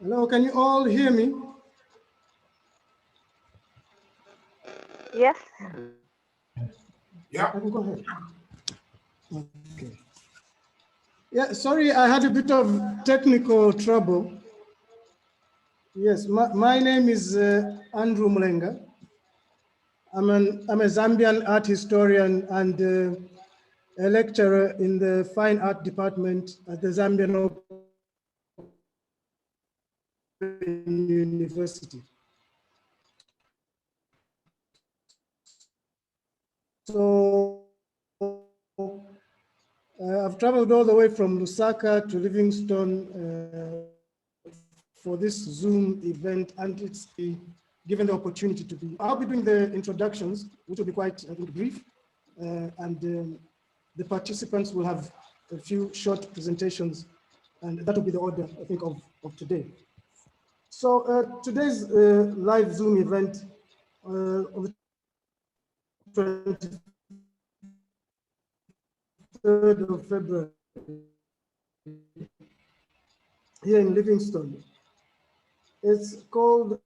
Hello, can you all hear me? Yes. Yeah. I can go ahead. Okay. Yeah, sorry, I had a bit of technical trouble. Yes, my name is Andrew Mlenga. I'm a Zambian art historian and a lecturer in the fine art department at the Zambian Open University. So I've traveled all the way from Lusaka to Livingstone for this Zoom event, and it's given the opportunity to be. I'll be doing the introductions, which will be quite, I think, brief, and the participants will have a few short presentations, and that will be the order, I think, of today. So today's live Zoom event on the 23rd of February here in Livingstone. It's called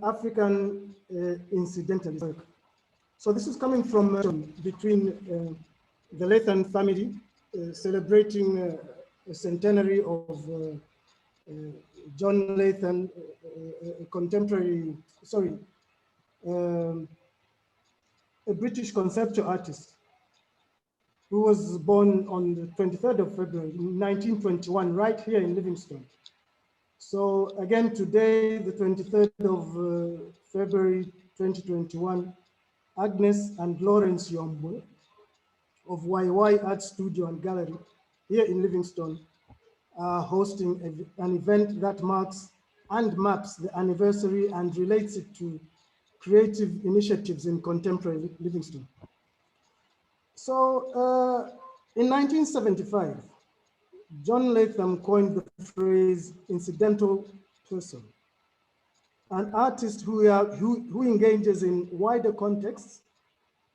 African Incidentalism. So this is coming from between the Latham family celebrating a centenary of John Latham, a contemporary, sorry, a British conceptual artist who was born on the 23rd of February 1921, right here in Livingstone. So again, today, the 23rd of February 2021, Agnes and Lawrence Yombo of YY Art Studio and Gallery here in Livingstone are hosting an event that marks and maps the anniversary and relates it to creative initiatives in contemporary Livingstone. So in 1975, John Latham coined the phrase incidental person, an artist who engages in wider contexts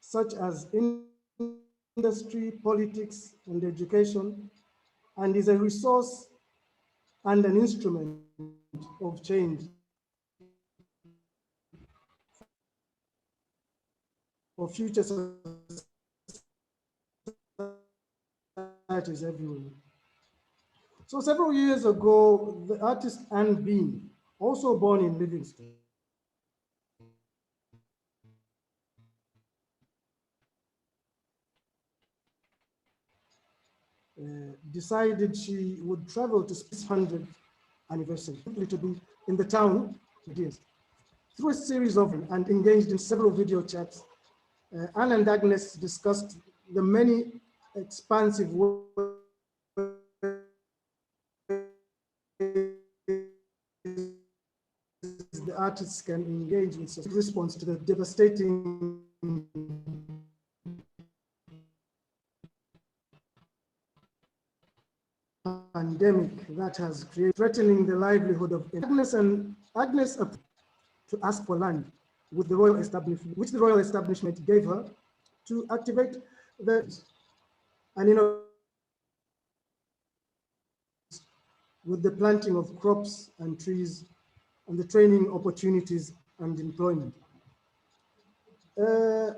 such as industry, politics, and education, and is a resource and an instrument of change for future societies everywhere. So several years ago, the artist Anne Bean, also born in Livingstone, decided she would travel to 600th anniversary, simply to be in the town years. Through a series of and engaged in several video chats, Anne and Agnes discussed the many expansive ways the artists can engage in response to the devastating pandemic that has created, threatening the livelihood of Agnes to ask for land with the royal establishment, which the royal establishment gave her to activate with the planting of crops and trees and the training opportunities and employment. At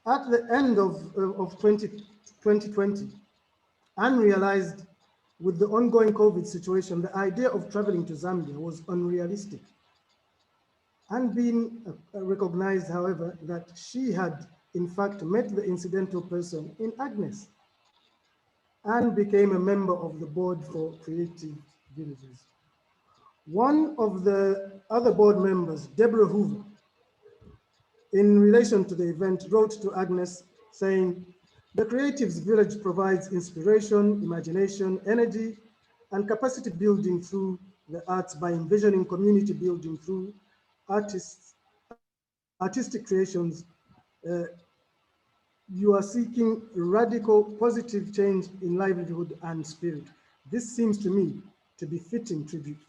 the end of 2020, Anne realized with the ongoing COVID situation, the idea of traveling to Zambia was unrealistic. Anne Bean recognized, however, that she had in fact met the incidental person in Agnes. Anne became a member of the board for Creative Villages. One of the other board members, Deborah Hoover, in relation to the event, wrote to Agnes saying, "The Creatives Village provides inspiration, imagination, energy, and capacity building through the arts by envisioning community building through artistic creations. You are seeking radical positive change in livelihood and spirit. This seems to me to be fitting tribute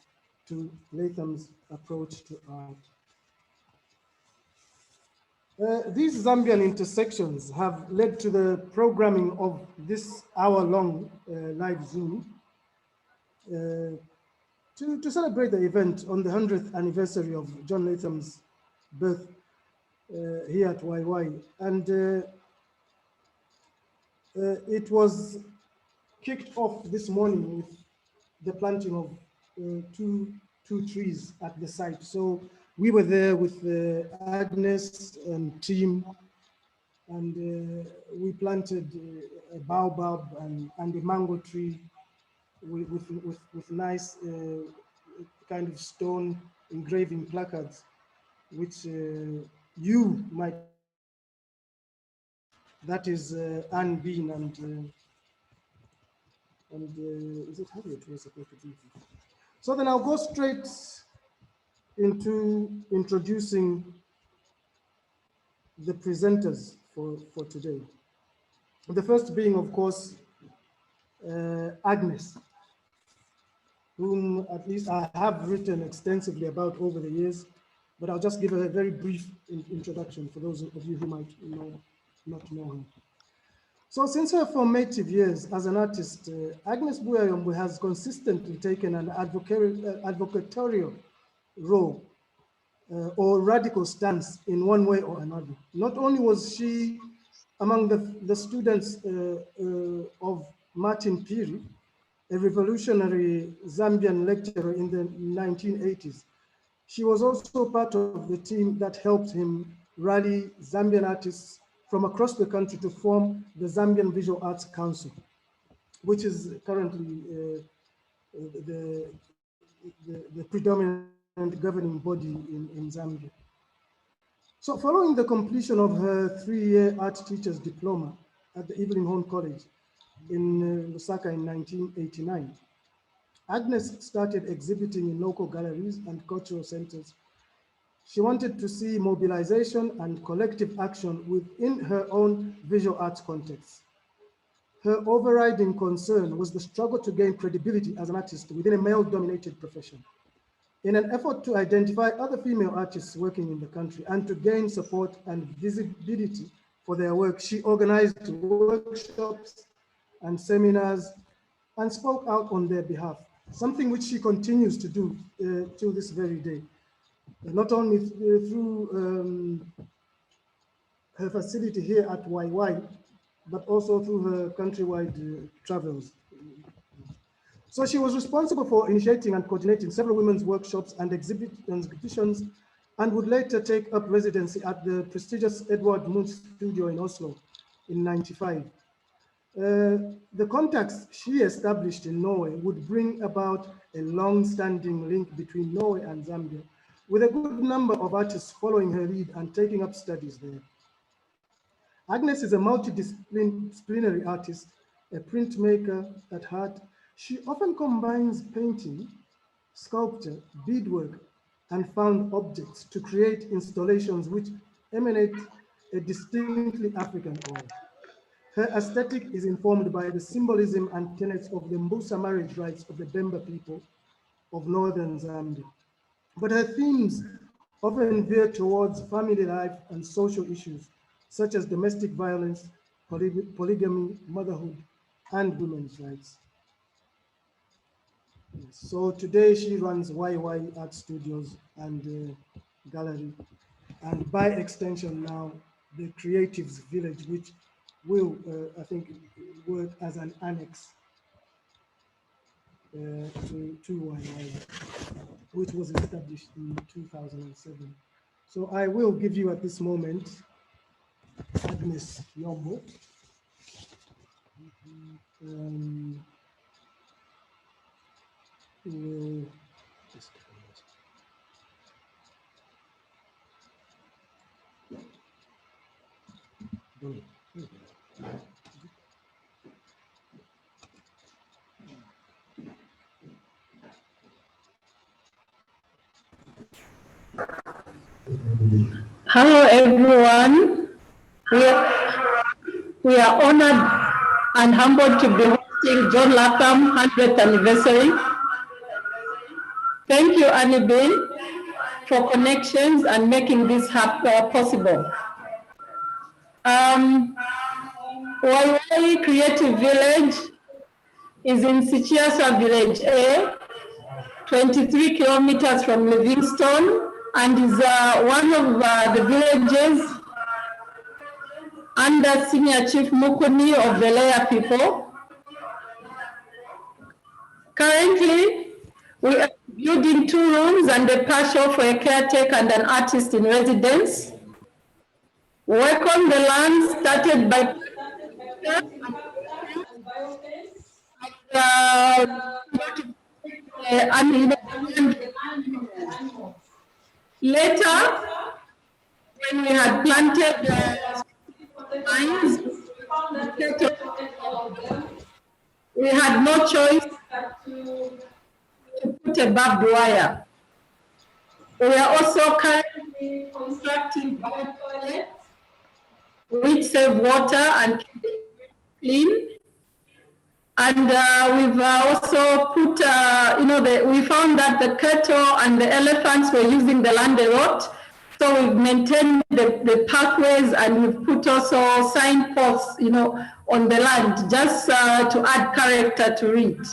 to Latham's approach to art." These Zambian intersections have led to the programming of this hour-long live Zoom, to celebrate the event on the 100th anniversary of John Latham's birth here at YY. And it was kicked off this morning with the planting of two trees at the site. So we were there with Agnes and team, and we planted a baobab and a mango tree with nice kind of stone engraving placards, which you might, that is Anne Bean and is it Harriet who was supposed to do it? So then I'll go straight into introducing the presenters for today. The first being, of course, Agnes, whom at least I have written extensively about over the years, but I'll just give a very brief introduction for those of you who might not know her. So since her formative years as an artist, Agnes Buyayombe has consistently taken an advocatorial role or radical stance in one way or another. Not only was she among the students of Martin Piri, a revolutionary Zambian lecturer in the 1980s, she was also part of the team that helped him rally Zambian artists from across the country to form the Zambian Visual Arts Council, which is currently the predominant governing body in Zambia. So following the completion of her 3-year art teacher's diploma at the Evelyn Horn College in Lusaka in 1989, Agnes started exhibiting in local galleries and cultural centers. She wanted to see mobilization and collective action within her own visual arts context. Her overriding concern was the struggle to gain credibility as an artist within a male-dominated profession. In an effort to identify other female artists working in the country and to gain support and visibility for their work, she organized workshops and seminars and spoke out on their behalf, something which she continues to do till this very day. Not only through her facility here at YY, but also through her countrywide travels. So she was responsible for initiating and coordinating several women's workshops and exhibitions, and would later take up residency at the prestigious Edward Munch studio in Oslo in '95. The contacts she established in Norway would bring about a long-standing link between Norway and Zambia, with a good number of artists following her lead and taking up studies there. Agnes is a multidisciplinary artist, a printmaker at heart. She often combines painting, sculpture, beadwork, and found objects to create installations which emanate a distinctly African aura. Her aesthetic is informed by the symbolism and tenets of the Mbusa marriage rites of the Bemba people of northern Zambia. But her themes often veer towards family life and social issues, such as domestic violence, polygamy, motherhood, and women's rights. So today she runs YY Art Studios and Gallery, and by extension now, the Creatives Village, which will, I think, work as an annex to YY, which was established in 2007. So I will give you at this moment Agnes Yombo. Hello, everyone. We are honored and humbled to be hosting John Latham 100th anniversary. Thank you, Annie Bean, for connections and making this possible. YY Creative Village is in Sichiasa Village A, 23 kilometers from Livingstone, and is one of the villages under Senior Chief Mukuni of the Leya people. Currently, we are building 2 rooms and a partial for a caretaker and an artist in residence. Work on the land started by later, when we had planted vines, we had no choice to put a barbed wire. We are also currently constructing toilets which save water and keep it clean. And we've also put, we found that the cattle and the elephants were using the land a lot. So we've maintained the pathways, and we've put also signposts, on the land, just to add character to it.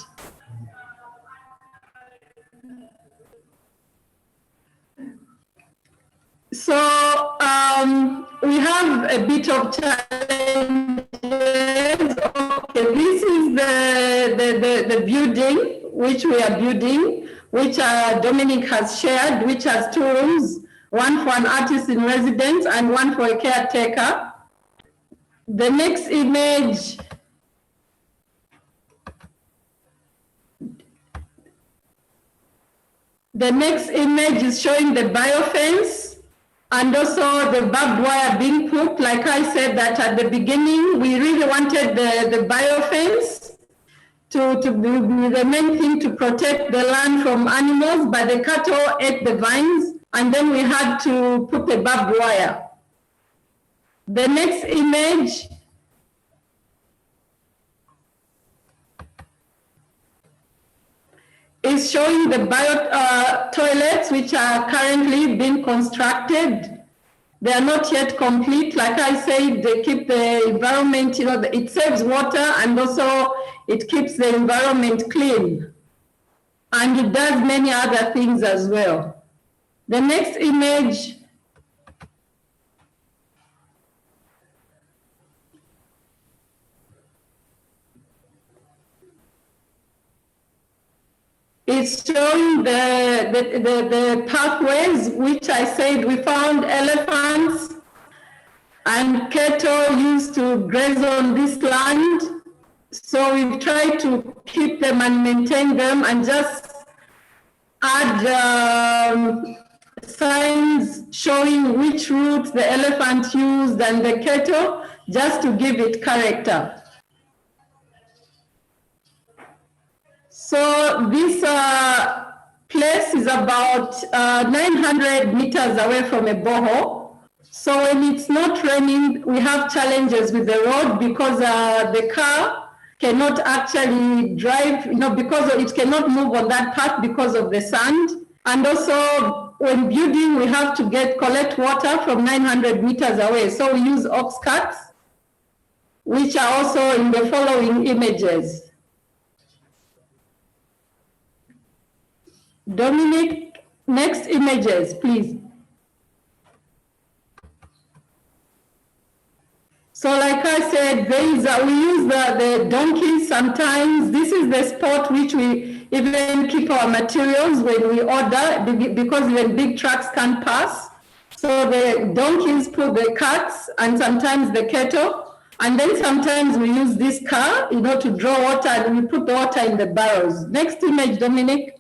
So we have a bit of challenges. Okay, this is the building which we are building, which Dominic has shared, which has 2 rooms, one for an artist in residence and one for a caretaker. The next image is showing the biofence and also the barbed wire being put. Like I said, that at the beginning, we really wanted the biofence to be the main thing to protect the land from animals, but the cattle ate the vines, and then we had to put the barbed wire. The next image is showing the bio toilets, which are currently being constructed. They are not yet complete. Like I said, they keep the environment, it saves water, and also it keeps the environment clean. And it does many other things as well. The next image is showing the pathways, which I said we found elephants and cattle used to graze on this land. So we've tried to keep them and maintain them, and just add signs showing which routes the elephant used and the cattle, just to give it character. So this place is about 900 meters away from a borehole. So when it's not raining, we have challenges with the road, because the car cannot actually drive, because it cannot move on that path because of the sand. And also when building, we have to collect water from 900 meters away. So we use ox carts, which are also in the following images. Dominic, next images, please. So like I said, we use the donkeys sometimes. This is the spot which we even keep our materials when we order, because even big trucks can't pass. So the donkeys put the carts and sometimes the cattle. And then sometimes we use this car, to draw water, and we put the water in the barrels. Next image, Dominic.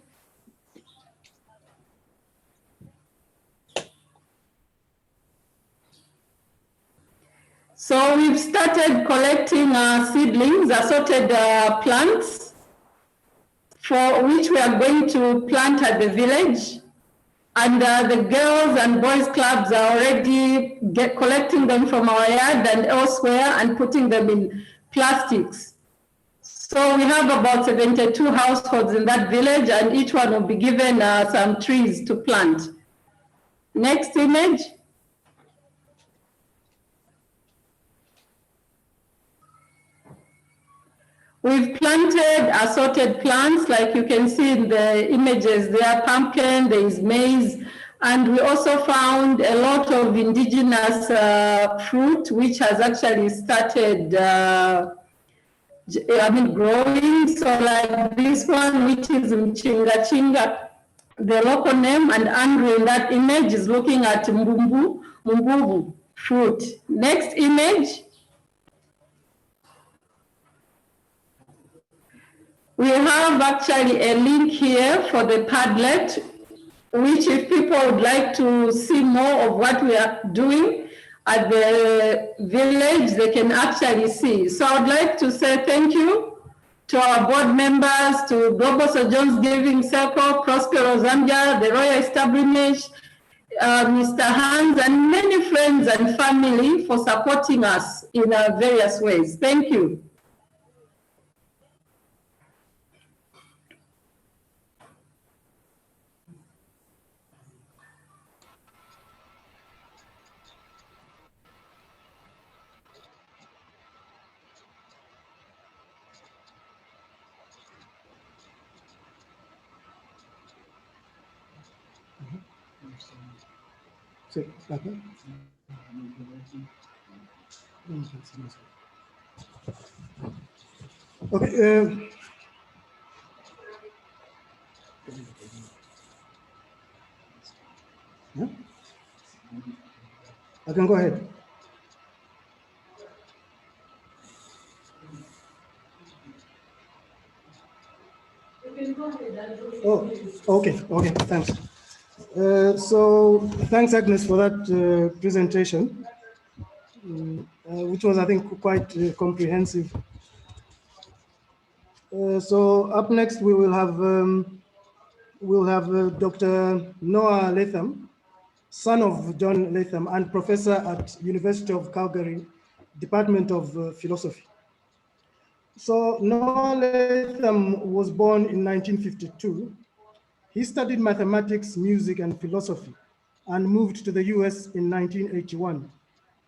So we've started collecting seedlings, assorted plants, for which we are going to plant at the village. And the girls and boys clubs are already collecting them from our yard and elsewhere and putting them in plastics. So we have about 72 households in that village, and each one will be given some trees to plant. Next image. We've planted assorted plants, like you can see in the images there, pumpkin, there is maize, and we also found a lot of indigenous fruit, which has actually started growing. So like this one, which is Mchinga Chinga, the local name, and Andrew in that image is looking at Mbubu fruit. Next image. We have actually a link here for the Padlet, which if people would like to see more of what we are doing at the village, they can actually see. So I'd like to say thank you to our board members, to Global St. John's Giving Circle, Prospero Zambia, the Royal Establishment, Mr. Hans, and many friends and family for supporting us in various ways. Thank you. Okay. I can go ahead. Oh, okay, thanks. So thanks, Agnes, for that presentation, which was, I think, quite comprehensive. So up next, we will have Dr. Noah Latham, son of John Latham and professor at University of Calgary, Department of Philosophy. So Noah Latham was born in 1952. He studied mathematics, music, and philosophy, and moved to the US in 1981.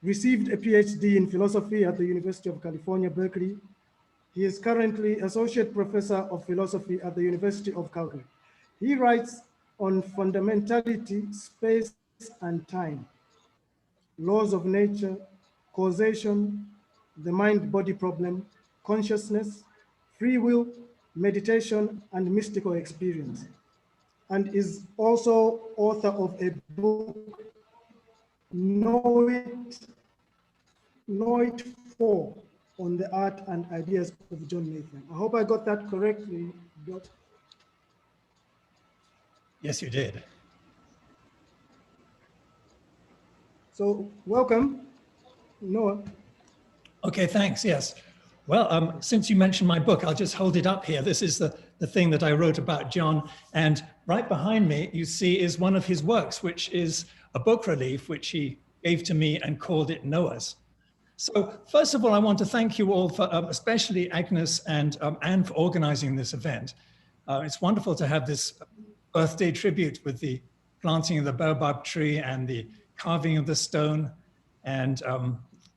Received a PhD in philosophy at the University of California, Berkeley. He is currently Associate Professor of Philosophy at the University of Calgary. He writes on fundamentality, space and time, laws of nature, causation, the mind-body problem, consciousness, free will, meditation, and mystical experience, and is also author of a book, Know It 4, on the art and ideas of John Latham. I hope I got that correctly, Dot. Yes, you did. So welcome, Noah. Okay, thanks, yes. Well, since you mentioned my book, I'll just hold it up here. This is the thing that I wrote about John. And right behind me, you see, is one of his works, which is a book relief, which he gave to me and called it Noah's. So first of all, I want to thank you all for, especially Agnes and Anne, for organizing this event. It's wonderful to have this birthday tribute with the planting of the baobab tree and the carving of the stone, and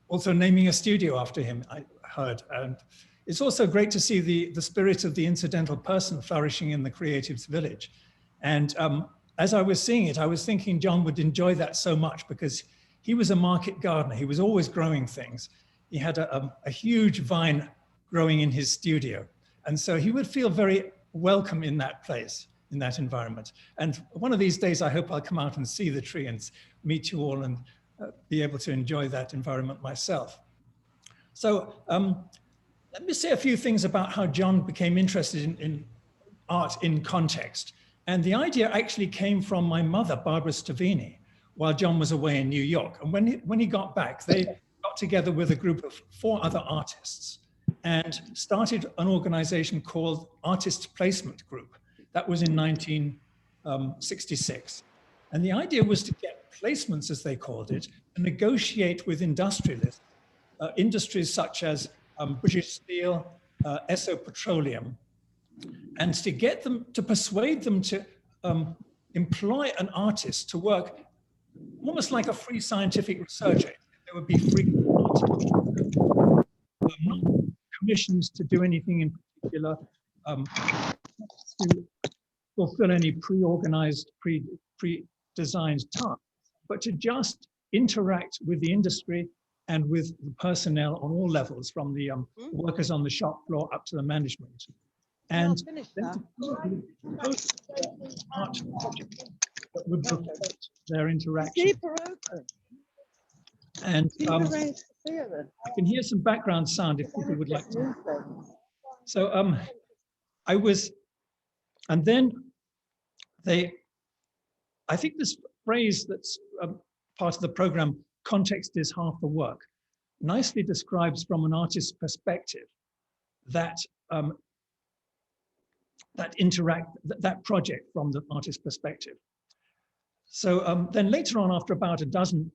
also naming a studio after him, I heard. And it's also great to see the spirit of the incidental person flourishing in the creatives village. And as I was seeing it, I was thinking John would enjoy that so much, because he was a market gardener. He was always growing things. He had a huge vine growing in his studio. And so he would feel very welcome in that place, in that environment. And one of these days, I hope I'll come out and see the tree and meet you all and be able to enjoy that environment myself. So let me say a few things about how John became interested in art in context. And the idea actually came from my mother, Barbara Stavini, while John was away in New York. And when he got back, they got together with a group of 4 other artists and started an organization called Artist Placement Group. That was in 1966. And the idea was to get placements, as they called it, and negotiate with industrialists, industries such as British Steel, Esso Petroleum, and to get them, to persuade them to employ an artist to work almost like a free scientific researcher. There would be free artists, not permissions to do anything in particular, to fulfill any pre-organized, pre-designed tasks, but to just interact with the industry and with the personnel on all levels, from the workers on the shop floor up to the management. And then art projects that would reflect their interaction. And I can hear some background sound if people would like to. So and then I think this phrase that's part of the program, context is half the work, nicely describes from an artist's perspective that that project from the artist's perspective. So then later on, after about a dozen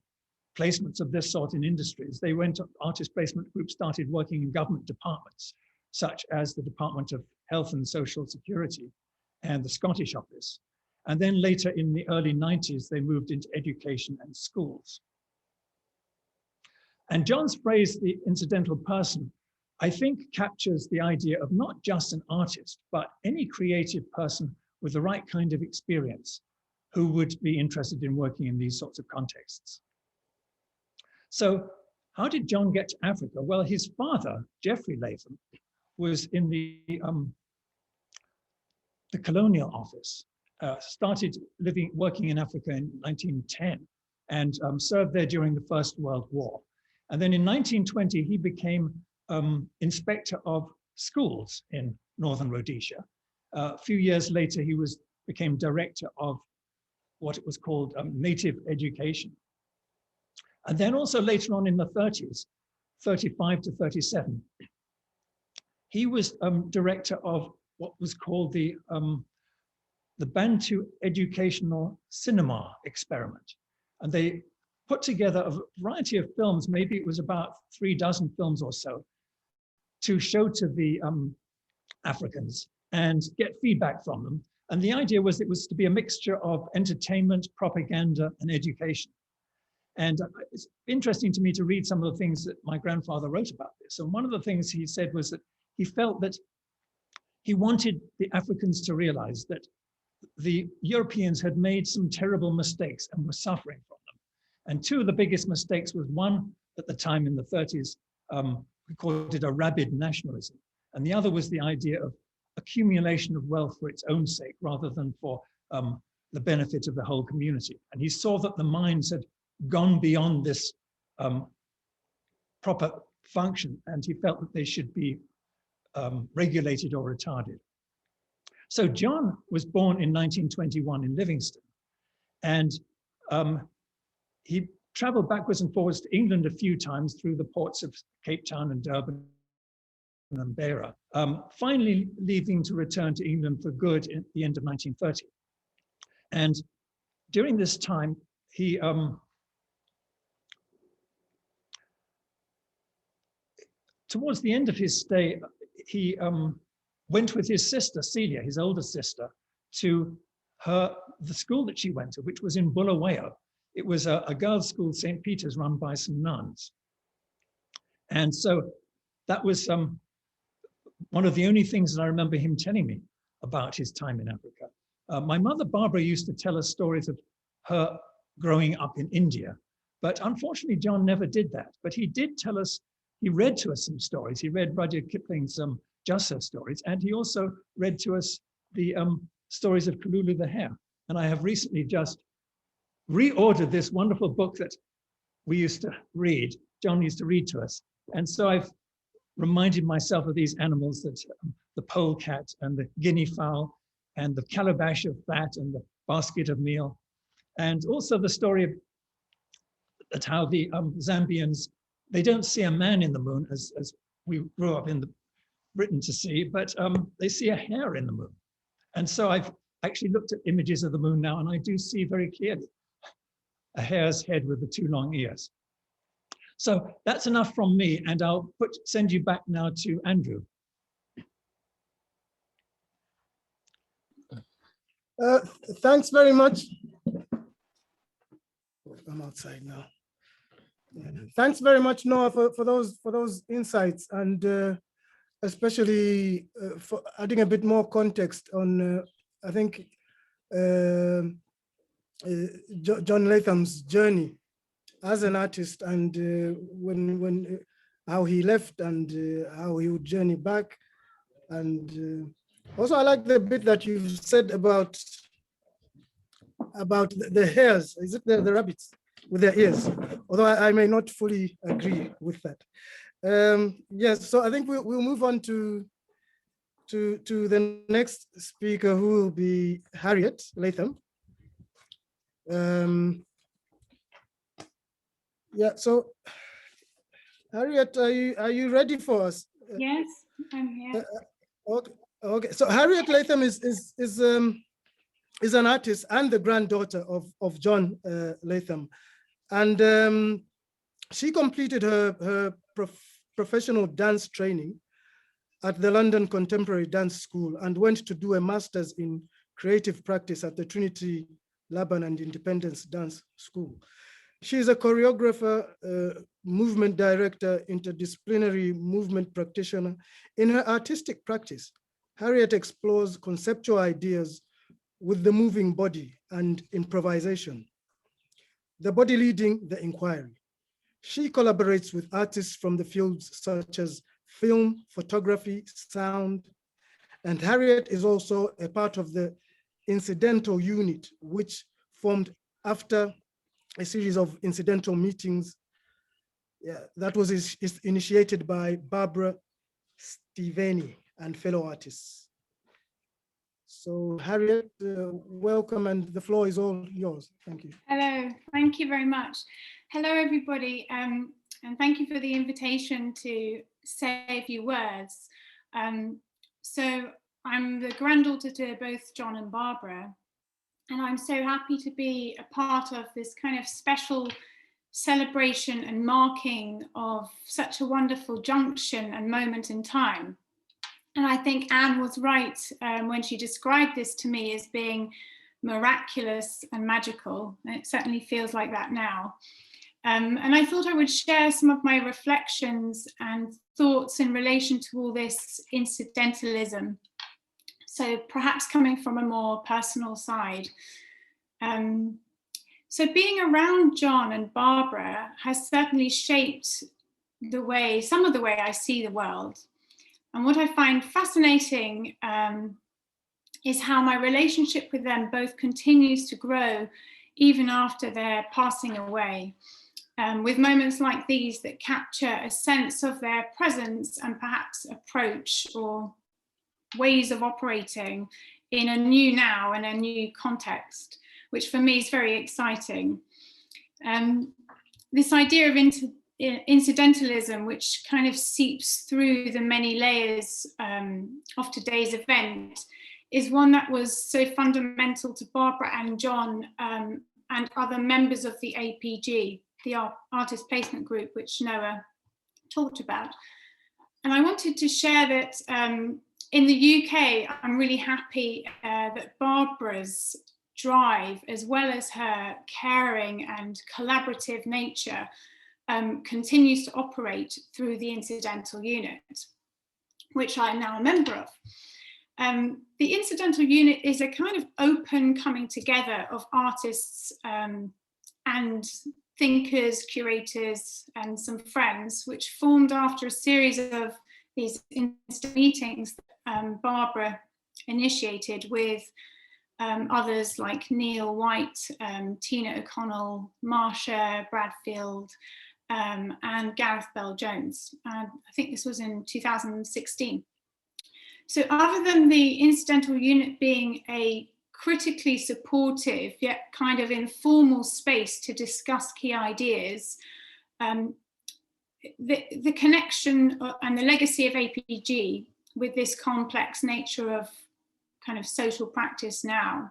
placements of this sort in industries, they went, artist placement groups started working in government departments, such as the Department of Health and Social Security and the Scottish Office. And then later in the early 90s, they moved into education and schools. And John's phrase, the incidental person, I think captures the idea of not just an artist, but any creative person with the right kind of experience who would be interested in working in these sorts of contexts. So how did John get to Africa? Well, his father, Geoffrey Latham, was in the colonial office, started working in Africa in 1910 and served there during the First World War. And then in 1920, he became inspector of schools in Northern Rhodesia. A few years later, he became director of what it was called native education. And then also later on in the 30s, 35 to 37, he was director of what was called the Bantu Educational Cinema Experiment. And they put together a variety of films, maybe it was about 3 dozen films or so, to show to the Africans and get feedback from them. And the idea was it was to be a mixture of entertainment, propaganda, and education. And it's interesting to me to read some of the things that my grandfather wrote about this. And one of the things he said was that he felt that he wanted the Africans to realize that the Europeans had made some terrible mistakes and were suffering from them. And 2 of the biggest mistakes was, one, at the time in the 30s, we called it a rabid nationalism. And the other was the idea of accumulation of wealth for its own sake, rather than for the benefit of the whole community. And he saw that the mines had gone beyond this proper function, and he felt that they should be regulated or retarded. So John was born in 1921 in Livingstone, and he traveled backwards and forwards to England a few times through the ports of Cape Town and Durban and Beira, finally leaving to return to England for good at the end of 1930. And during this time, he towards the end of his stay, he went with his sister, Celia, his older sister, to the school that she went to, which was in Bulawayo. It was a girls' school, St. Peter's, run by some nuns. And so that was one of the only things that I remember him telling me about his time in Africa. My mother, Barbara, used to tell us stories of her growing up in India, but unfortunately, John never did that. But he did tell us, he read to us some stories. He read Rudyard Kipling's Jassa stories, and he also read to us the stories of Kalulu the hare. And I have recently just reordered this wonderful book that we used to read, John used to read to us. And so I've reminded myself of these animals, that the polecat and the guinea fowl and the calabash of fat and the basket of meal. And also the story of that how the Zambians, they don't see a man in the moon as we grew up in Britain to see, but they see a hare in the moon. And so I've actually looked at images of the moon now, and I do see very clearly a hare's head with the 2 long ears. So that's enough from me, and I'll send you back now to Andrew. Thanks very much. I'm outside now. Yeah. Thanks very much, Noah, for those insights. And especially for adding a bit more context on, I think, John Latham's journey as an artist, and how he left and how he would journey back. And also I like the bit that you've said about the hares. Is it the rabbits with their ears? Although I may not fully agree with that. Yes, so I think we'll move on to the next speaker, who will be Harriet Latham. Yeah, so Harriet, are you ready for us? Yes, I'm here. Okay. So Harriet Latham is an artist and the granddaughter of John Latham, and she completed her professional dance training at the London Contemporary Dance School and went to do a master's in creative practice at the Trinity Laban and Independence Dance School. She is a choreographer, movement director, interdisciplinary movement practitioner. In her artistic practice, Harriet explores conceptual ideas with the moving body and improvisation, the body leading the inquiry. She collaborates with artists from the fields such as film, photography, sound, and Harriet is also a part of the incidental unit, which formed after a series of incidental meetings. Yeah, that was initiated by Barbara Steveni and fellow artists. So Harriet, welcome, and the floor is all yours. Thank you. Hello, thank you very much. Hello, everybody, and thank you for the invitation to say a few words. So I'm the granddaughter to both John and Barbara, and I'm so happy to be a part of this kind of special celebration and marking of such a wonderful junction and moment in time. And I think Anne was right when she described this to me as being miraculous and magical. And it certainly feels like that now. And I thought I would share some of my reflections and thoughts in relation to all this incidentalism. So perhaps coming from a more personal side. So being around John and Barbara has certainly shaped some of the way I see the world. And what I find fascinating is how my relationship with them both continues to grow even after their passing away, with moments like these that capture a sense of their presence and perhaps approach or ways of operating in a new now and a new context, which for me is very exciting. This idea of incidentalism, which kind of seeps through the many layers of today's event, is one that was so fundamental to Barbara and John and other members of the APG, the Artist Placement Group, which Noah talked about. And I wanted to share that in the UK, I'm really happy that Barbara's drive, as well as her caring and collaborative nature, continues to operate through the incidental unit, which I am now a member of. The incidental unit is a kind of open coming together of artists and thinkers, curators, and some friends, which formed after a series of these meetings that Barbara initiated with others like Neil White, Tina O'Connell, Marsha Bradfield, and Gareth Bell-Jones. I think this was in 2016. So other than the incidental unit being a critically supportive yet kind of informal space to discuss key ideas, the connection and the legacy of APG with this complex nature of kind of social practice now,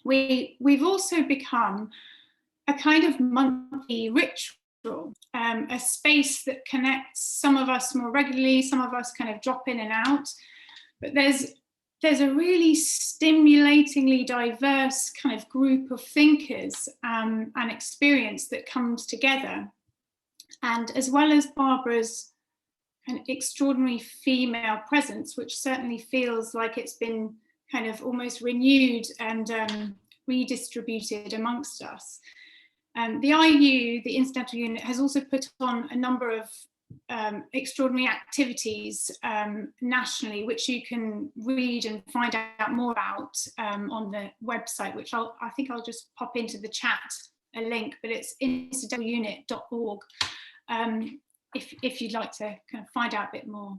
we've also become a kind of monthly ritual, a space that connects some of us more regularly, some of us kind of drop in and out, but there's a really stimulatingly diverse kind of group of thinkers and experience that comes together. And as well as Barbara's an extraordinary female presence, which certainly feels like it's been kind of almost renewed and redistributed amongst us. The IU, the Incidental Unit, has also put on a number of extraordinary activities nationally, which you can read and find out more about on the website, which I think I'll just pop into the chat a link, but it's incidentalunit.org if you'd like to kind of find out a bit more.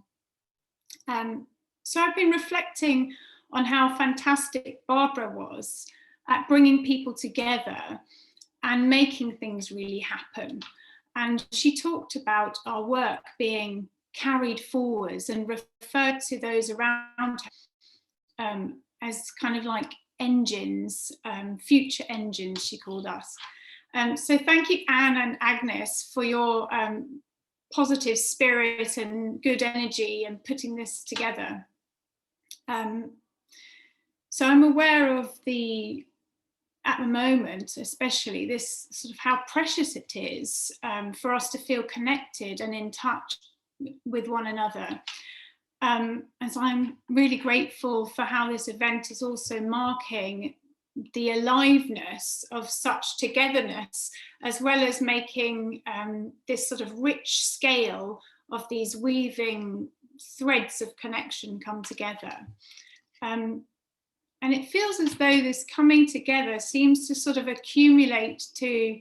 So I've been reflecting on how fantastic Barbara was at bringing people together and making things really happen. And she talked about our work being carried forwards and referred to those around her as kind of like engines, future engines, she called us. So thank you, Anne and Agnes, for your positive spirit and good energy and putting this together. So I'm aware of at the moment, especially this sort of how precious it is for us to feel connected and in touch with one another. And so I'm really grateful for how this event is also marking the aliveness of such togetherness, as well as making this sort of rich scale of these weaving threads of connection come together. And it feels as though this coming together seems to sort of accumulate to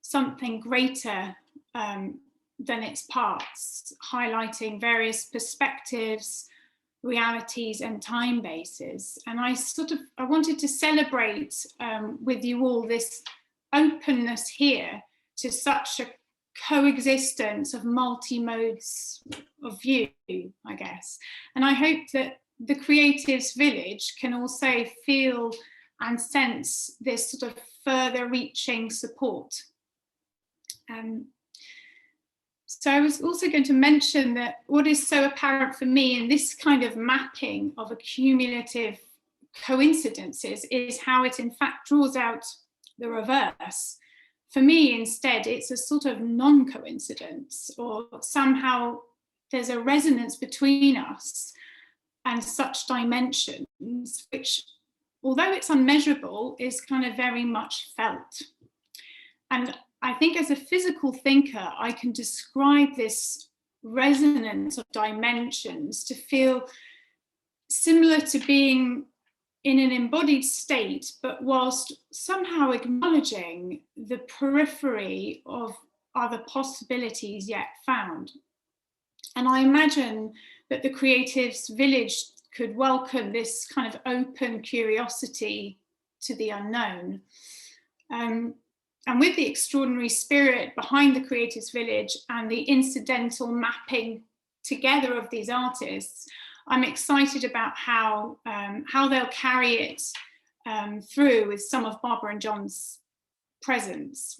something greater than its parts, highlighting various perspectives, realities and time bases. And I wanted to celebrate with you all this openness here to such a coexistence of multi-modes of view, I guess. And I hope that the Creatives Village can also feel and sense this sort of further reaching support. So I was also going to mention that what is so apparent for me in this kind of mapping of accumulative coincidences is how it in fact draws out the reverse. For me, instead, it's a sort of non-coincidence, or somehow there's a resonance between us and such dimensions, which, although it's unmeasurable, is kind of very much felt. And I think as a physical thinker, I can describe this resonance of dimensions to feel similar to being in an embodied state, but whilst somehow acknowledging the periphery of other possibilities yet found. And I imagine that the Creatives Village could welcome this kind of open curiosity to the unknown. And with the extraordinary spirit behind the Creatives Village and the incidental mapping together of these artists, I'm excited about how they'll carry it through with some of Barbara and John's presence.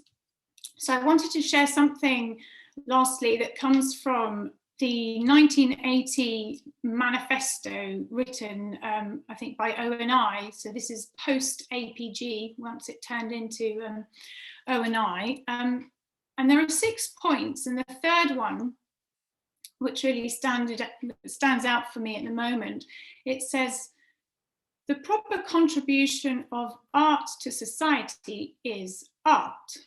So I wanted to share something lastly that comes from the 1980 manifesto written, I think, by O&I. So this is post-APG, once it turned into O&I. And there are 6 points, and the third one, which really stands out for me at the moment, it says, the proper contribution of art to society is art.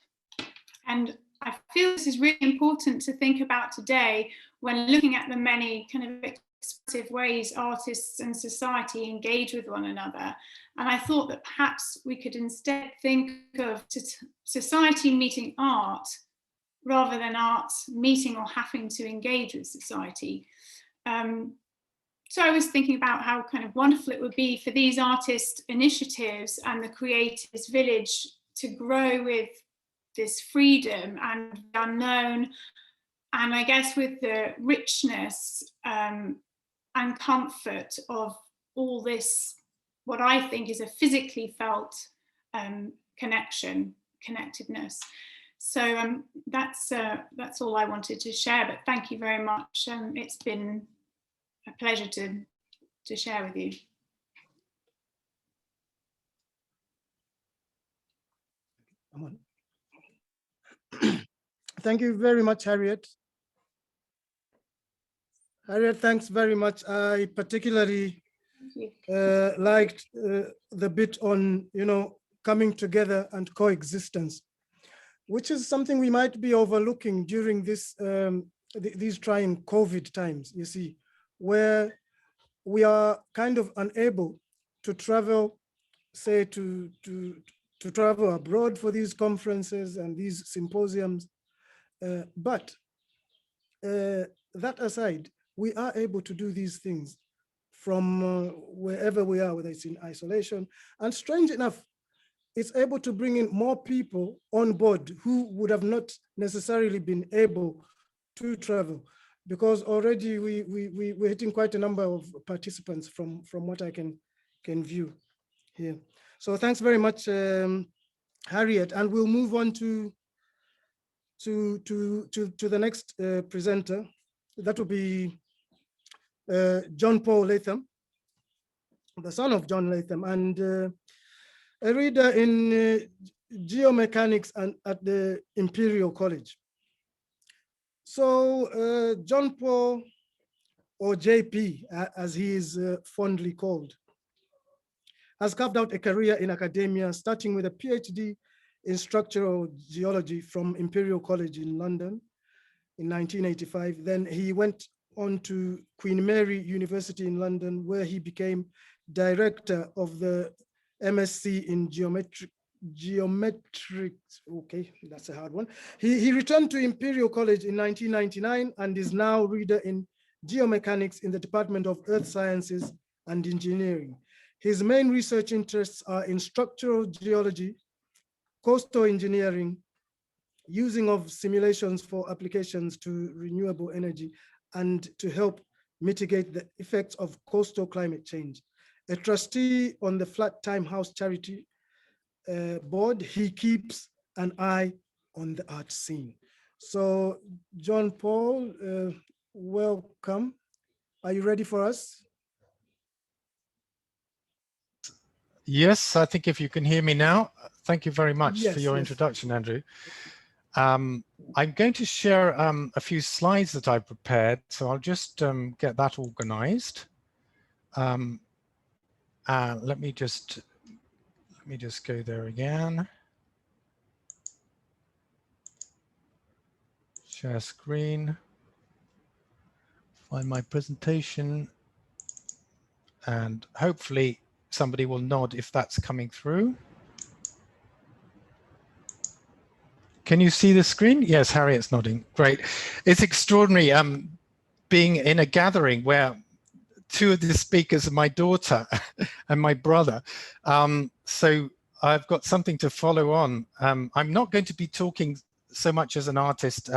And I feel this is really important to think about today when looking at the many kind of expressive ways artists and society engage with one another. And I thought that perhaps we could instead think of society meeting art rather than art meeting or having to engage with society. So I was thinking about how kind of wonderful it would be for these artist initiatives and the Creatives Village to grow with this freedom and the unknown, and I guess with the richness and comfort of all this, what I think is a physically felt connectedness. So that's all I wanted to share, but thank you very much. It's been a pleasure to share with you. Thank you very much, Harriet. Harriet, thanks very much. I particularly Thank you. liked the bit on, coming together and coexistence, which is something we might be overlooking during these trying COVID times, you see, where we are kind of unable to travel, say, to travel abroad for these conferences and these symposiums. But that aside, we are able to do these things from wherever we are, whether it's in isolation. And strange enough, it's able to bring in more people on board who would have not necessarily been able to travel, because already we're hitting quite a number of participants from what I can view here. So thanks very much, Harriet, and we'll move on to the next presenter. That will be John Paul Latham, the son of John Latham, and a reader in geomechanics and at the Imperial College. So John Paul, or JP, as he is fondly called, has carved out a career in academia, starting with a PhD in structural geology from Imperial College in London in 1985. Then he went on to Queen Mary University in London, where he became director of the MSc in geometrics. Okay, that's a hard one. He returned to Imperial College in 1999 and is now reader in geomechanics in the Department of Earth Sciences and Engineering. His main research interests are in structural geology, coastal engineering, using of simulations for applications to renewable energy, and to help mitigate the effects of coastal climate change. A trustee on the Flat Time House Charity board, he keeps an eye on the art scene. So John Paul, welcome. Are you ready for us? Yes, I think if you can hear me now, thank you very much Yes, for your introduction, Andrew. I'm going to share a few slides that I prepared, so I'll just get that organized. Let me just go there again. Share screen, find my presentation, and hopefully somebody will nod if that's coming through. Can you see the screen? Yes, Harriet's nodding. Great. It's extraordinary being in a gathering where two of the speakers are my daughter and my brother. So I've got something to follow on. I'm not going to be talking so much as an artist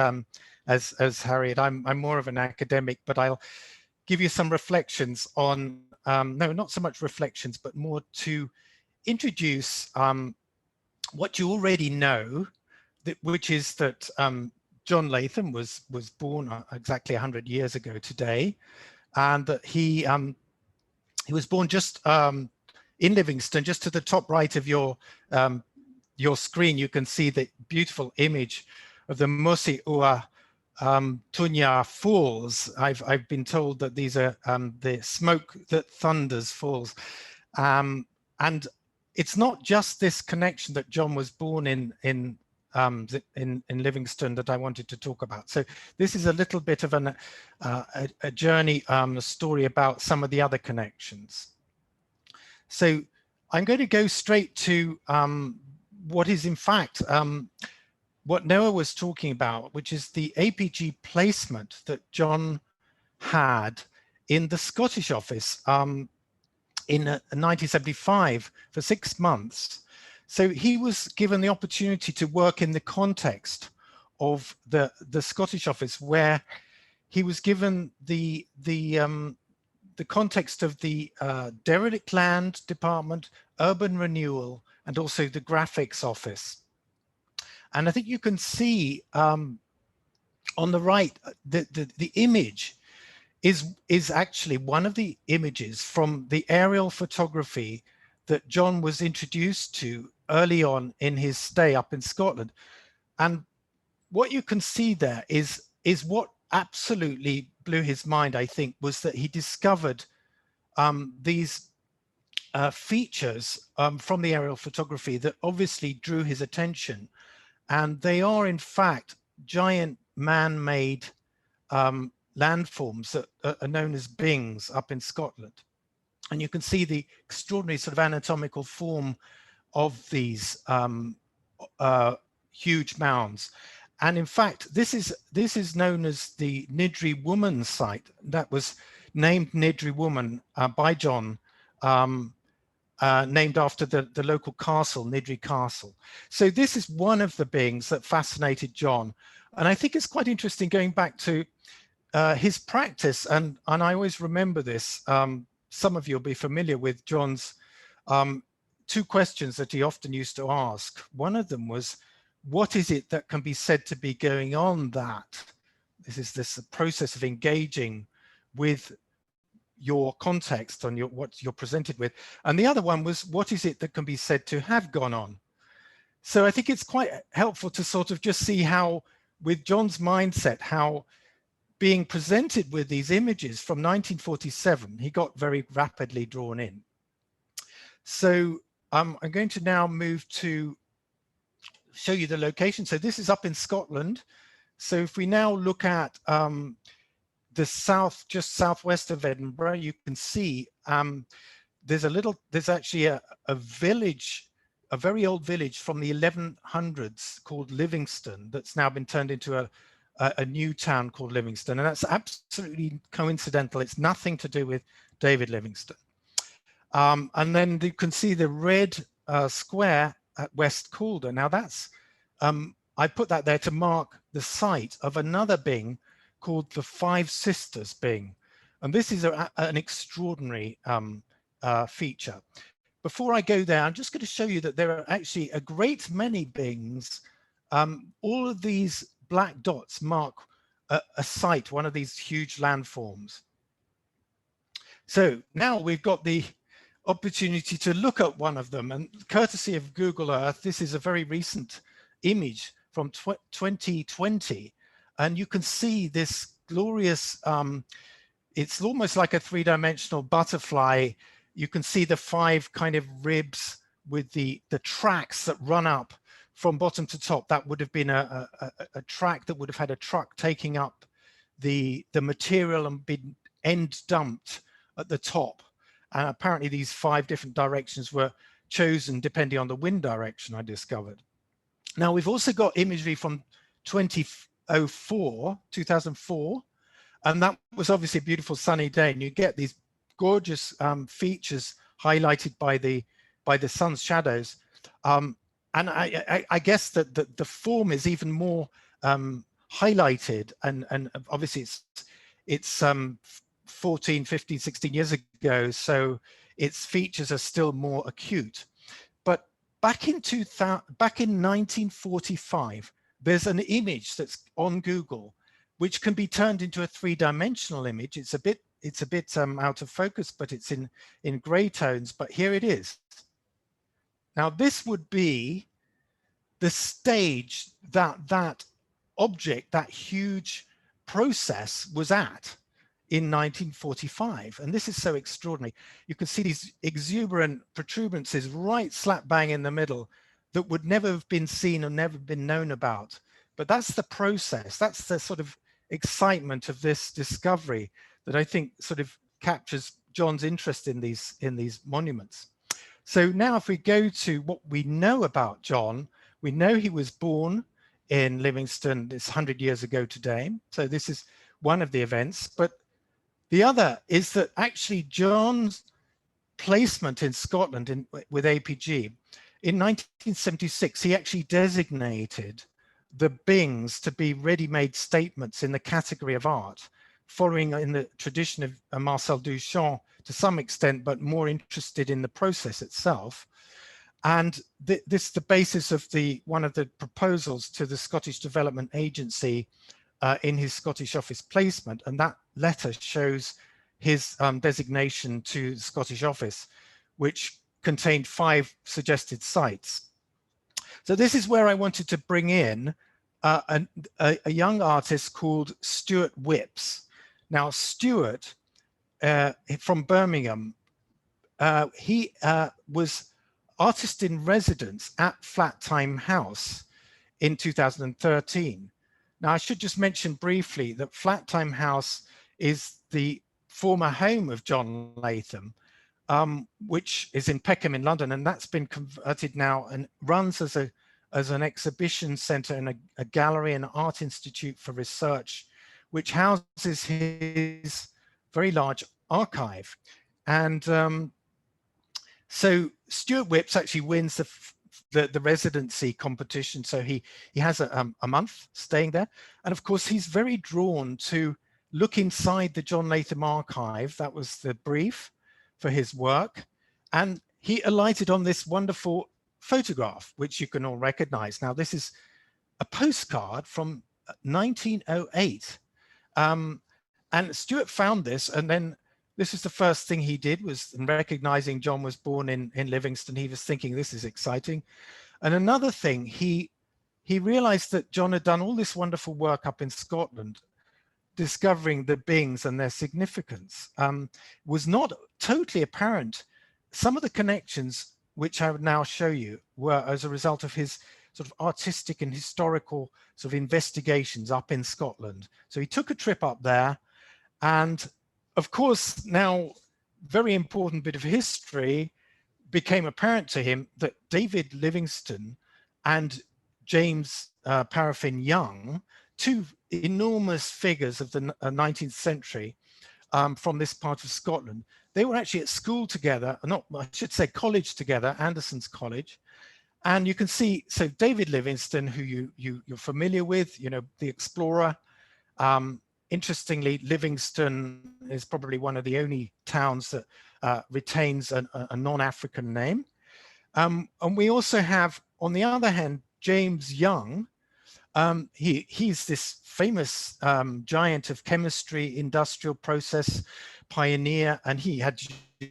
as Harriet. I'm more of an academic, but I'll give you some reflections on, no, not so much reflections, but more to introduce what you already know, which is that John Latham was born exactly 100 years ago today, and that he was born just in Livingstone, just to the top right of your screen. You can see the beautiful image of the Musi Ua Tunya Falls. I've been told that these are the smoke that thunders falls, and it's not just this connection that John was born in Livingstone that I wanted to talk about. So this is a little bit of a journey, a story about some of the other connections. So I'm going to go straight to what is in fact what Noah was talking about, which is the APG placement that John had in the Scottish office in 1975 for 6 months. So he was given the opportunity to work in the context of the Scottish office, where he was given the context of the derelict land department, urban renewal, and also the graphics office. And I think you can see on the right the image is actually one of the images from the aerial photography that John was introduced to early on in his stay up in Scotland. And what you can see there is what absolutely blew his mind, I think, was that he discovered these features from the aerial photography that obviously drew his attention. And they are, in fact, giant man-made landforms that are known as bings up in Scotland. And you can see the extraordinary sort of anatomical form of these huge mounds. And in fact, this is known as the Niddry Woman site. That was named Niddry Woman by John, named after the local castle, Niddry Castle. So this is one of the beings that fascinated John. And I think it's quite interesting going back to his practice. And I always remember this. Some of you will be familiar with John's two questions that he often used to ask. One of them was, what is it that can be said to be going on that? This is this process of engaging with your context on what you're presented with. And the other one was, what is it that can be said to have gone on? So I think it's quite helpful to sort of just see how, with John's mindset, how being presented with these images from 1947, he got very rapidly drawn in. So I'm going to now move to show you the location. So this is up in Scotland. So if we now look at the south, just southwest of Edinburgh, you can see there's actually a village, a very old village from the 1100s called Livingstone that's now been turned into a new town called Livingstone. And that's absolutely coincidental. It's nothing to do with David Livingstone. And then you can see the red square at West Calder. Now that's, I put that there to mark the site of another bing called the Five Sisters bing. And this is an extraordinary feature. Before I go there, I'm just going to show you that there are actually a great many bings. All of these black dots mark a site, one of these huge landforms. So now we've got the opportunity to look at one of them, and courtesy of Google Earth, this is a very recent image from 2020, and you can see this glorious, it's almost like a three-dimensional butterfly. You can see the five kind of ribs with the tracks that run up from bottom to top. That would have been a track that would have had a truck taking up the material and been end dumped at the top. And apparently these five different directions were chosen depending on the wind direction, I discovered. Now we've also got imagery from 2004, and that was obviously a beautiful sunny day, and you get these gorgeous features highlighted by the sun's shadows. And I guess that the form is even more highlighted, and obviously it's 14, 15, 16 years ago, so its features are still more acute. But back in 1945, there's an image that's on Google which can be turned into a three-dimensional image. It's a bit out of focus, but it's in gray tones, but here it is. Now this would be the stage that object, that huge process was at in 1945. And this is so extraordinary. You can see these exuberant protuberances right slap bang in the middle that would never have been seen or never been known about. But that's the process. That's the sort of excitement of this discovery that I think sort of captures John's interest in these monuments. So now if we go to what we know about John, we know he was born in Livingstone, this 100 years ago today. So this is one of the events, but the other is that actually John's placement in Scotland with APG, in 1976, he actually designated the bings to be ready-made statements in the category of art, following in the tradition of Marcel Duchamp to some extent, but more interested in the process itself. And this is the basis of one of the proposals to the Scottish Development Agency in his Scottish office placement. And that letter shows his designation to the Scottish office, which contained 5 suggested sites. So this is where I wanted to bring in a young artist called Stuart Whipps. Now, Stuart from Birmingham, he was artist in residence at Flat Time House in 2013. Now, I should just mention briefly that Flat Time House is the former home of John Latham, which is in Peckham in London, and that's been converted now and runs as an exhibition centre and a gallery and art institute for research, which houses his very large archive. And so Stuart Whipps actually wins the residency competition. So he has a month staying there. And of course, he's very drawn to look inside the John Latham archive. That was the brief for his work. And he alighted on this wonderful photograph, which you can all recognize. Now, this is a postcard from 1908. And Stuart found this, and then this is the first thing he did, was in recognizing John was born in Livingstone. He was thinking, this is exciting. And another thing, he realized that John had done all this wonderful work up in Scotland, discovering the Bings and their significance. Was not totally apparent. Some of the connections, which I would now show you, were as a result of his sort of artistic and historical sort of investigations up in Scotland. So he took a trip up there, and of course, now very important bit of history became apparent to him that David Livingstone and James Paraffin Young, two enormous figures of the 19th century from this part of Scotland, they were actually at school together, I should say college together, Anderson's College. And you can see, so David Livingstone, who you're familiar with, you know, the explorer. Interestingly, Livingstone is probably one of the only towns that retains a non-African name. And we also have, on the other hand, James Young. He's this famous giant of chemistry, industrial process pioneer, and he had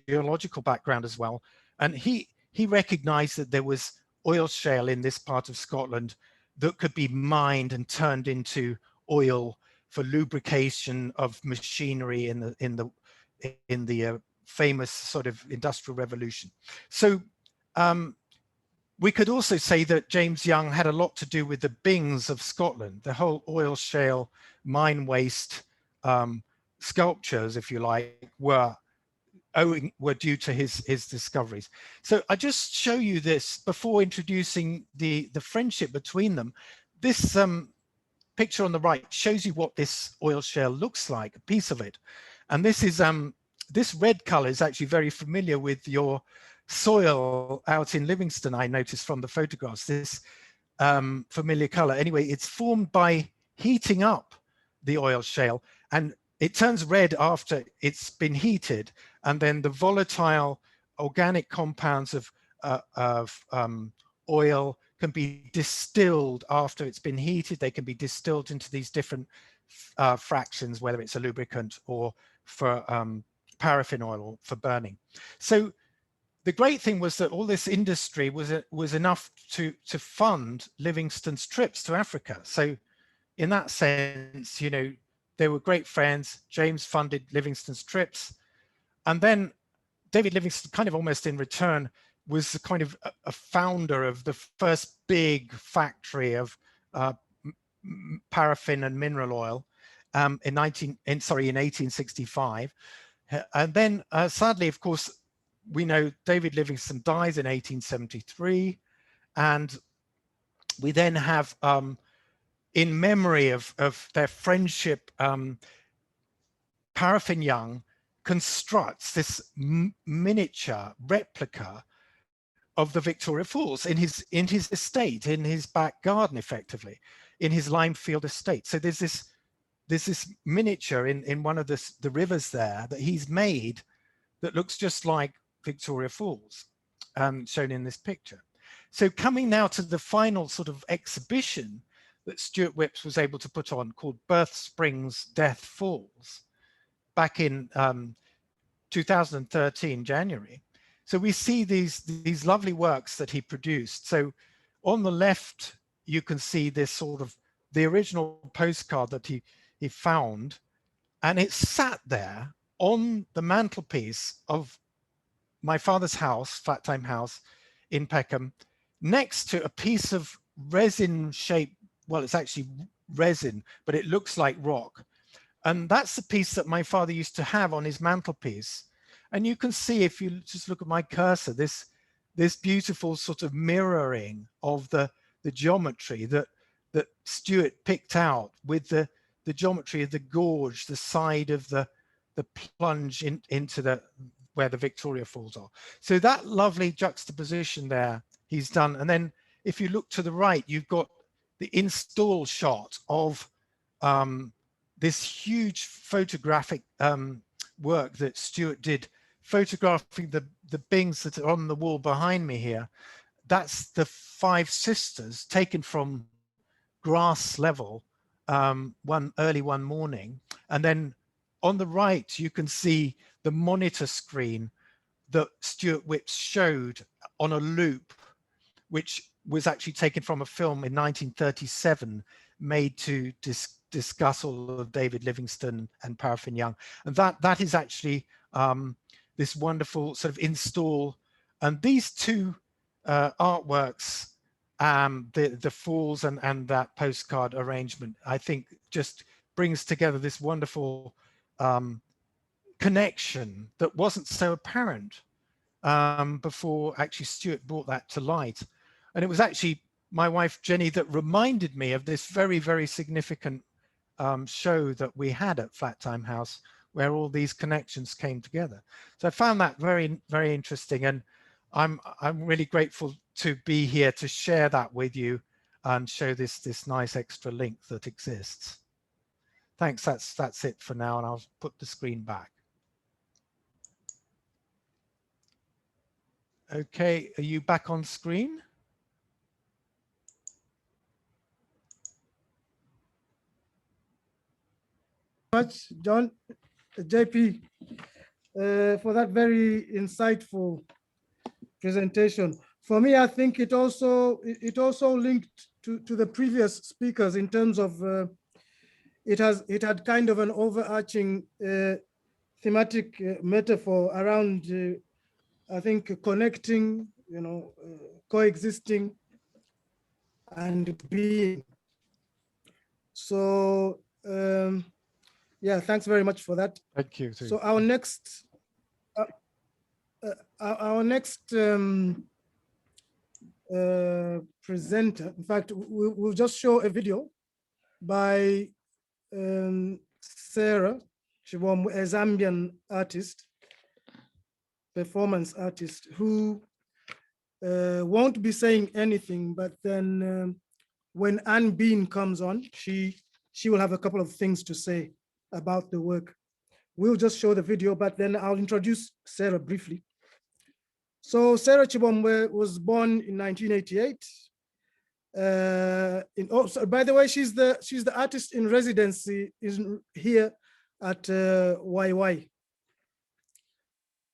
geological background as well. And he recognized that there was oil shale in this part of Scotland that could be mined and turned into oil for lubrication of machinery in the famous sort of industrial revolution. So we could also say that James Young had a lot to do with the Bings of Scotland. The whole oil shale, mine waste sculptures, if you like, were due to his discoveries. So I just show you this before introducing the friendship between them. This picture on the right shows you what this oil shale looks like, a piece of it. And this is this red color is actually very familiar with your soil out in Livingstone, I noticed from the photographs, this familiar color. Anyway, it's formed by heating up the oil shale, and it turns red after it's been heated, and then the volatile organic compounds of oil can be distilled after it's been heated. They can be distilled into these different fractions, whether it's a lubricant or for paraffin oil or for burning. So the great thing was that all this industry was enough to fund Livingstone's trips to Africa. So in that sense, you know, they were great friends. James funded Livingstone's trips. And then David Livingstone, kind of almost in return, was kind of a founder of the first big factory of paraffin and mineral oil in 1865. And then sadly, of course, we know David Livingstone dies in 1873. And we then have, in memory of their friendship, Paraffin Young constructs this miniature replica of the Victoria Falls in his estate, in his back garden, effectively, in his Limefield estate. So there's this miniature in one of the rivers there that he's made that looks just like Victoria Falls, shown in this picture. So coming now to the final sort of exhibition that Stuart Whipps was able to put on, called Birth Springs, Death Falls, back in 2013, January. So we see these lovely works that he produced. So on the left, you can see this sort of the original postcard that he found. And it sat there on the mantelpiece of my father's house, Flat Time House in Peckham, next to a piece of resin shaped, well, it's actually resin, but it looks like rock. And that's the piece that my father used to have on his mantelpiece. And you can see, if you just look at my cursor, this beautiful sort of mirroring of the geometry that Stuart picked out with the geometry of the gorge, the side of the plunge into where the Victoria Falls are. So that lovely juxtaposition there he's done. And then if you look to the right, you've got the install shot of this huge photographic work that Stuart did, photographing the bings that are on the wall behind me here. That's the 5 sisters taken from grass level early one morning. And then on the right, you can see the monitor screen that Stuart Whipps showed on a loop, which was actually taken from a film in 1937 made to discuss all of David Livingstone and Paraffin Young. And that is actually this wonderful sort of install. And these 2 artworks, the falls and that postcard arrangement, I think just brings together this wonderful connection that wasn't so apparent before actually Stuart brought that to light. And it was actually my wife Jenny that reminded me of this very, very significant show that we had at Flat Time House, where all these connections came together. So I found that very, very interesting, and I'm really grateful to be here to share that with you and show this nice extra link that exists. Thanks. That's it for now, and I'll put the screen back. Okay, are you back on screen? Much, John, JP, for that very insightful presentation. For me, I think it also linked to the previous speakers in terms of it had kind of an overarching thematic metaphor around I think connecting, coexisting and being. So yeah, thanks very much for that. Thank you. So our next presenter, in fact, we'll just show a video by Sarah Chibom, a Zambian artist, performance artist, who won't be saying anything, but then when Anne Bean comes on, she will have a couple of things to say about the work. We'll just show the video, but then I'll introduce Sarah briefly. So Sarah Chibomwe was born in 1988. By the way, she's the artist in residency here at YY.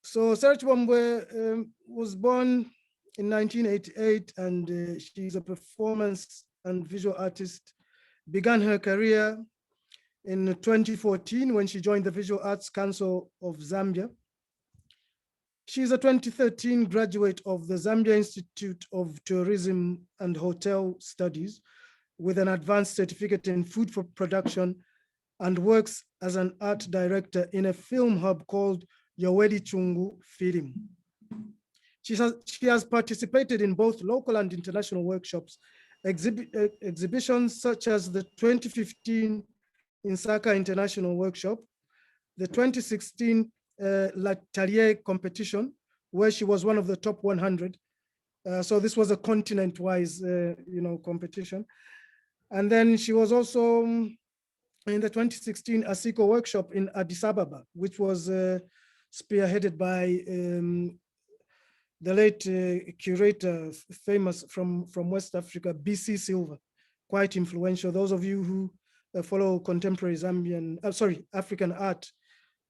So Sarah Chibomwe was born in 1988, and she's a performance and visual artist. Began her career in 2014 when she joined the Visual Arts Council of Zambia. She's a 2013 graduate of the Zambia Institute of Tourism and Hotel Studies with an advanced certificate in food for production, and works as an art director in a film hub called Yoweri Chungu Film. She has participated in both local and international workshops, exhibitions such as the 2015 Insaka International Workshop, the 2016 L'Atelier competition, where she was one of the top 100. So this was a continent-wise, competition. And then she was also in the 2016 ASICO workshop in Addis Ababa, which was spearheaded by the late curator, famous from West Africa, BC Silva, quite influential. Those of you who follow contemporary African art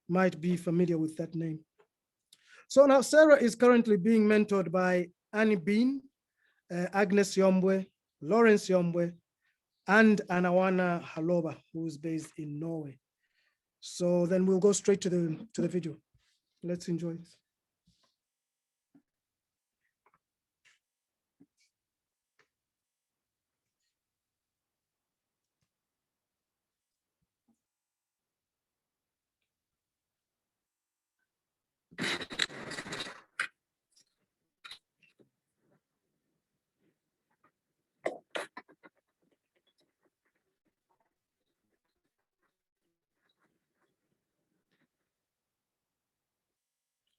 might be familiar with that name. So now Sarah is currently being mentored by Annie Bean, Agnes Yombwe, Lawrence Yombwe, and Anawana Haloba, who is based in Norway. So then we'll go straight to the video. Let's enjoy this.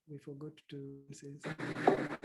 We forgot to say something.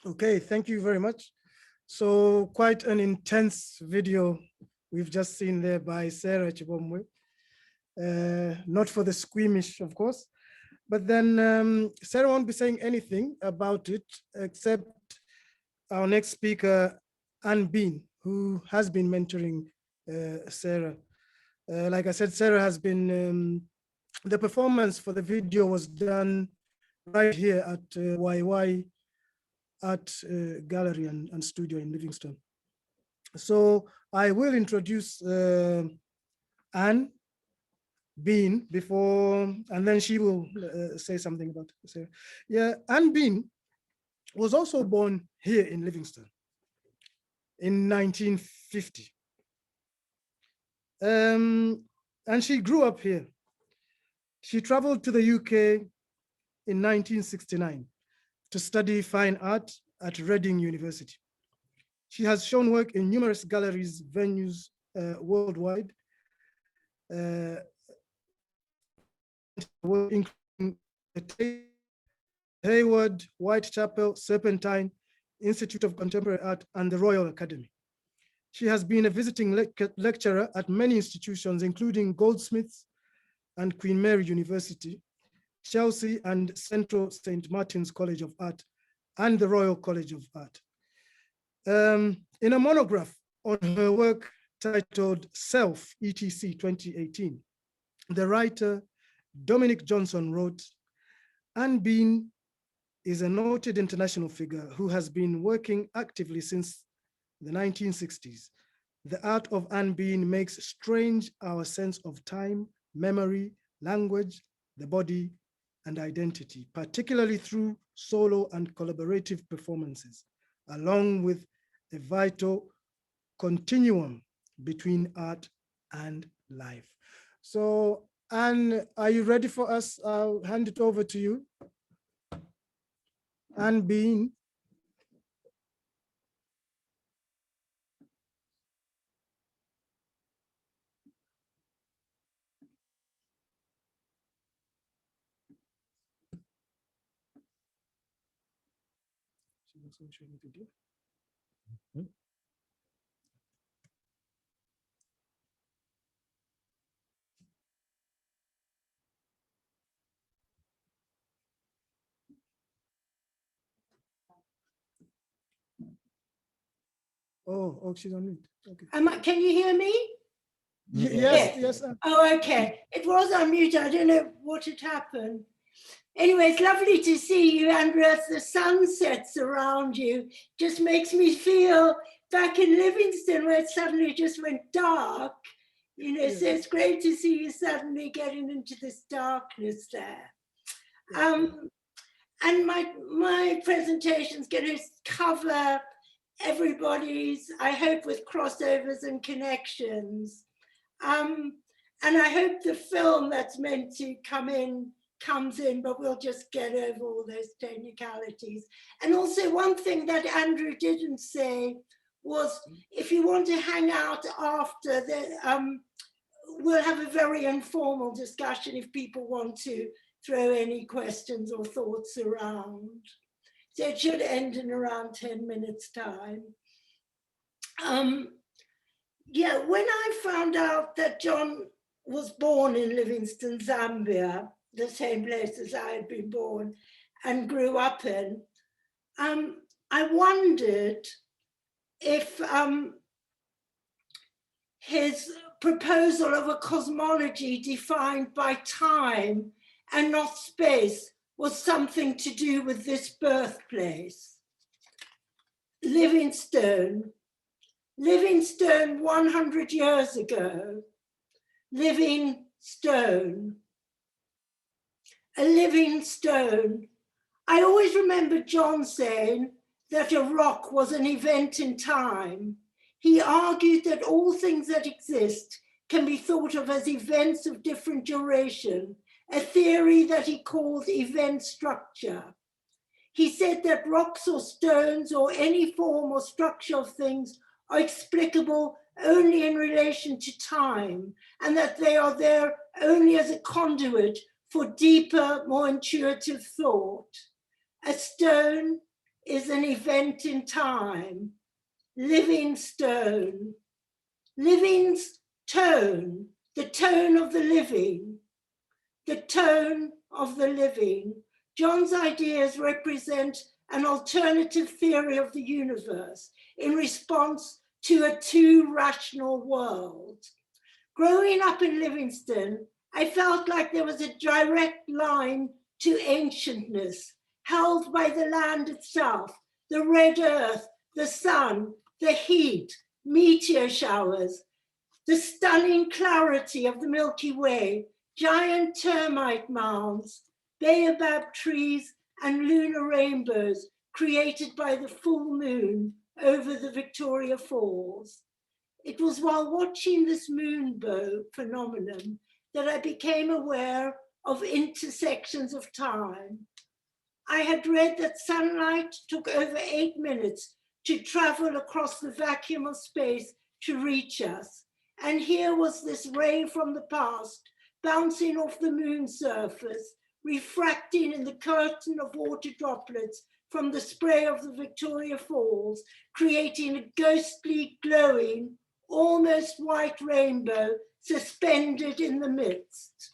Okay, thank you very much. So quite an intense video we've just seen there by Sarah Chibomwe. Not for the squeamish, of course, but then Sarah won't be saying anything about it except our next speaker, Anne Bean, who has been mentoring Sarah. Like I said, Sarah has been, the performance for the video was done right here at YY Art Gallery and Studio in Livingstone. So I will introduce Anne Bean before, and then she will say something about Sarah. Yeah, Anne Bean was also born here in Livingstone in 1950. And she grew up here. She traveled to the UK in 1969 to study fine art at Reading University. She has shown work in numerous galleries, venues worldwide, including Hayward, Whitechapel, Serpentine, Institute of Contemporary Art, and the Royal Academy. She has been a visiting lecturer at many institutions, including Goldsmiths and Queen Mary University, Chelsea and Central St. Martin's College of Art, and the Royal College of Art. In a monograph on her work titled Self, ETC 2018, the writer Dominic Johnson wrote, Anne Bean is a noted international figure who has been working actively since the 1960s. The art of Anne Bean makes strange our sense of time, memory, language, the body, and identity, particularly through solo and collaborative performances, along with a vital continuum between art and life. So, Anne, are you ready for us? I'll hand it over to you. Anne Bean. Oh, she's on mute. Okay. Can you hear me? Yes. Oh, okay. It was on mute. I don't know what had happened. Anyway, it's lovely to see you, Andrew, as the sun sets around you. Just makes me feel back in Livingstone where it suddenly just went dark. You know, so it's great to see you suddenly getting into this darkness there. And my presentation's going to cover everybody's, I hope, with crossovers and connections. And I hope the film that's meant to come in comes in, but we'll just get over all those technicalities. And also one thing that Andrew didn't say was, if you want to hang out after, we'll have a very informal discussion if people want to throw any questions or thoughts around. So it should end in around 10 minutes time. Yeah, when I found out that John was born in Livingstone, Zambia, the same place as I had been born and grew up in, I wondered if his proposal of a cosmology defined by time and not space was something to do with this birthplace. Livingstone 100 years ago, living stone, a living stone. I always remember John saying that a rock was an event in time. He argued that all things that exist can be thought of as events of different duration, a theory that he called event structure. He said that rocks or stones or any form or structure of things are explicable only in relation to time, and that they are there only as a conduit for deeper, more intuitive thought. A stone, is an event in time. Livingstone. Living's tone, the tone of the living. The tone of the living. John's ideas represent an alternative theory of the universe in response to a too rational world. Growing up in Livingstone, I felt like there was a direct line to ancientness held by the land itself, the red earth, the sun, the heat, meteor showers, the stunning clarity of the Milky Way, giant termite mounds, baobab trees, and lunar rainbows created by the full moon over the Victoria Falls. It was while watching this moonbow phenomenon that I became aware of intersections of time. I had read that sunlight took over 8 minutes to travel across the vacuum of space to reach us. And here was this ray from the past, bouncing off the moon's surface, refracting in the curtain of water droplets from the spray of the Victoria Falls, creating a ghostly, glowing, almost white rainbow suspended in the midst.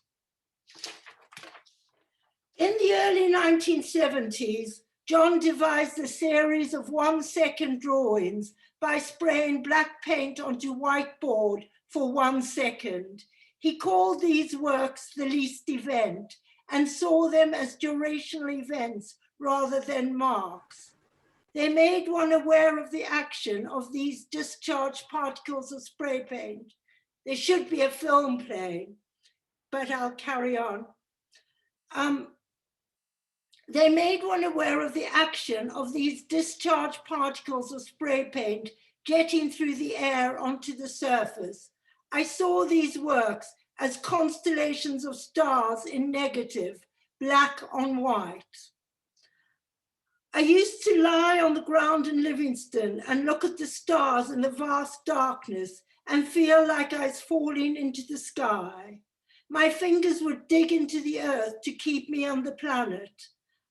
In the early 1970s, John devised a series of 1-second drawings by spraying black paint onto whiteboard for 1 second. He called these works the least event and saw them as durational events rather than marks. They made one aware of the action of these discharged particles of spray paint. There should be a film playing, but I'll carry on. They made one aware of the action of these discharged particles of spray paint jetting through the air onto the surface. I saw these works as constellations of stars in negative, black on white. I used to lie on the ground in Livingstone and look at the stars in the vast darkness and feel like I was falling into the sky. My fingers would dig into the earth to keep me on the planet.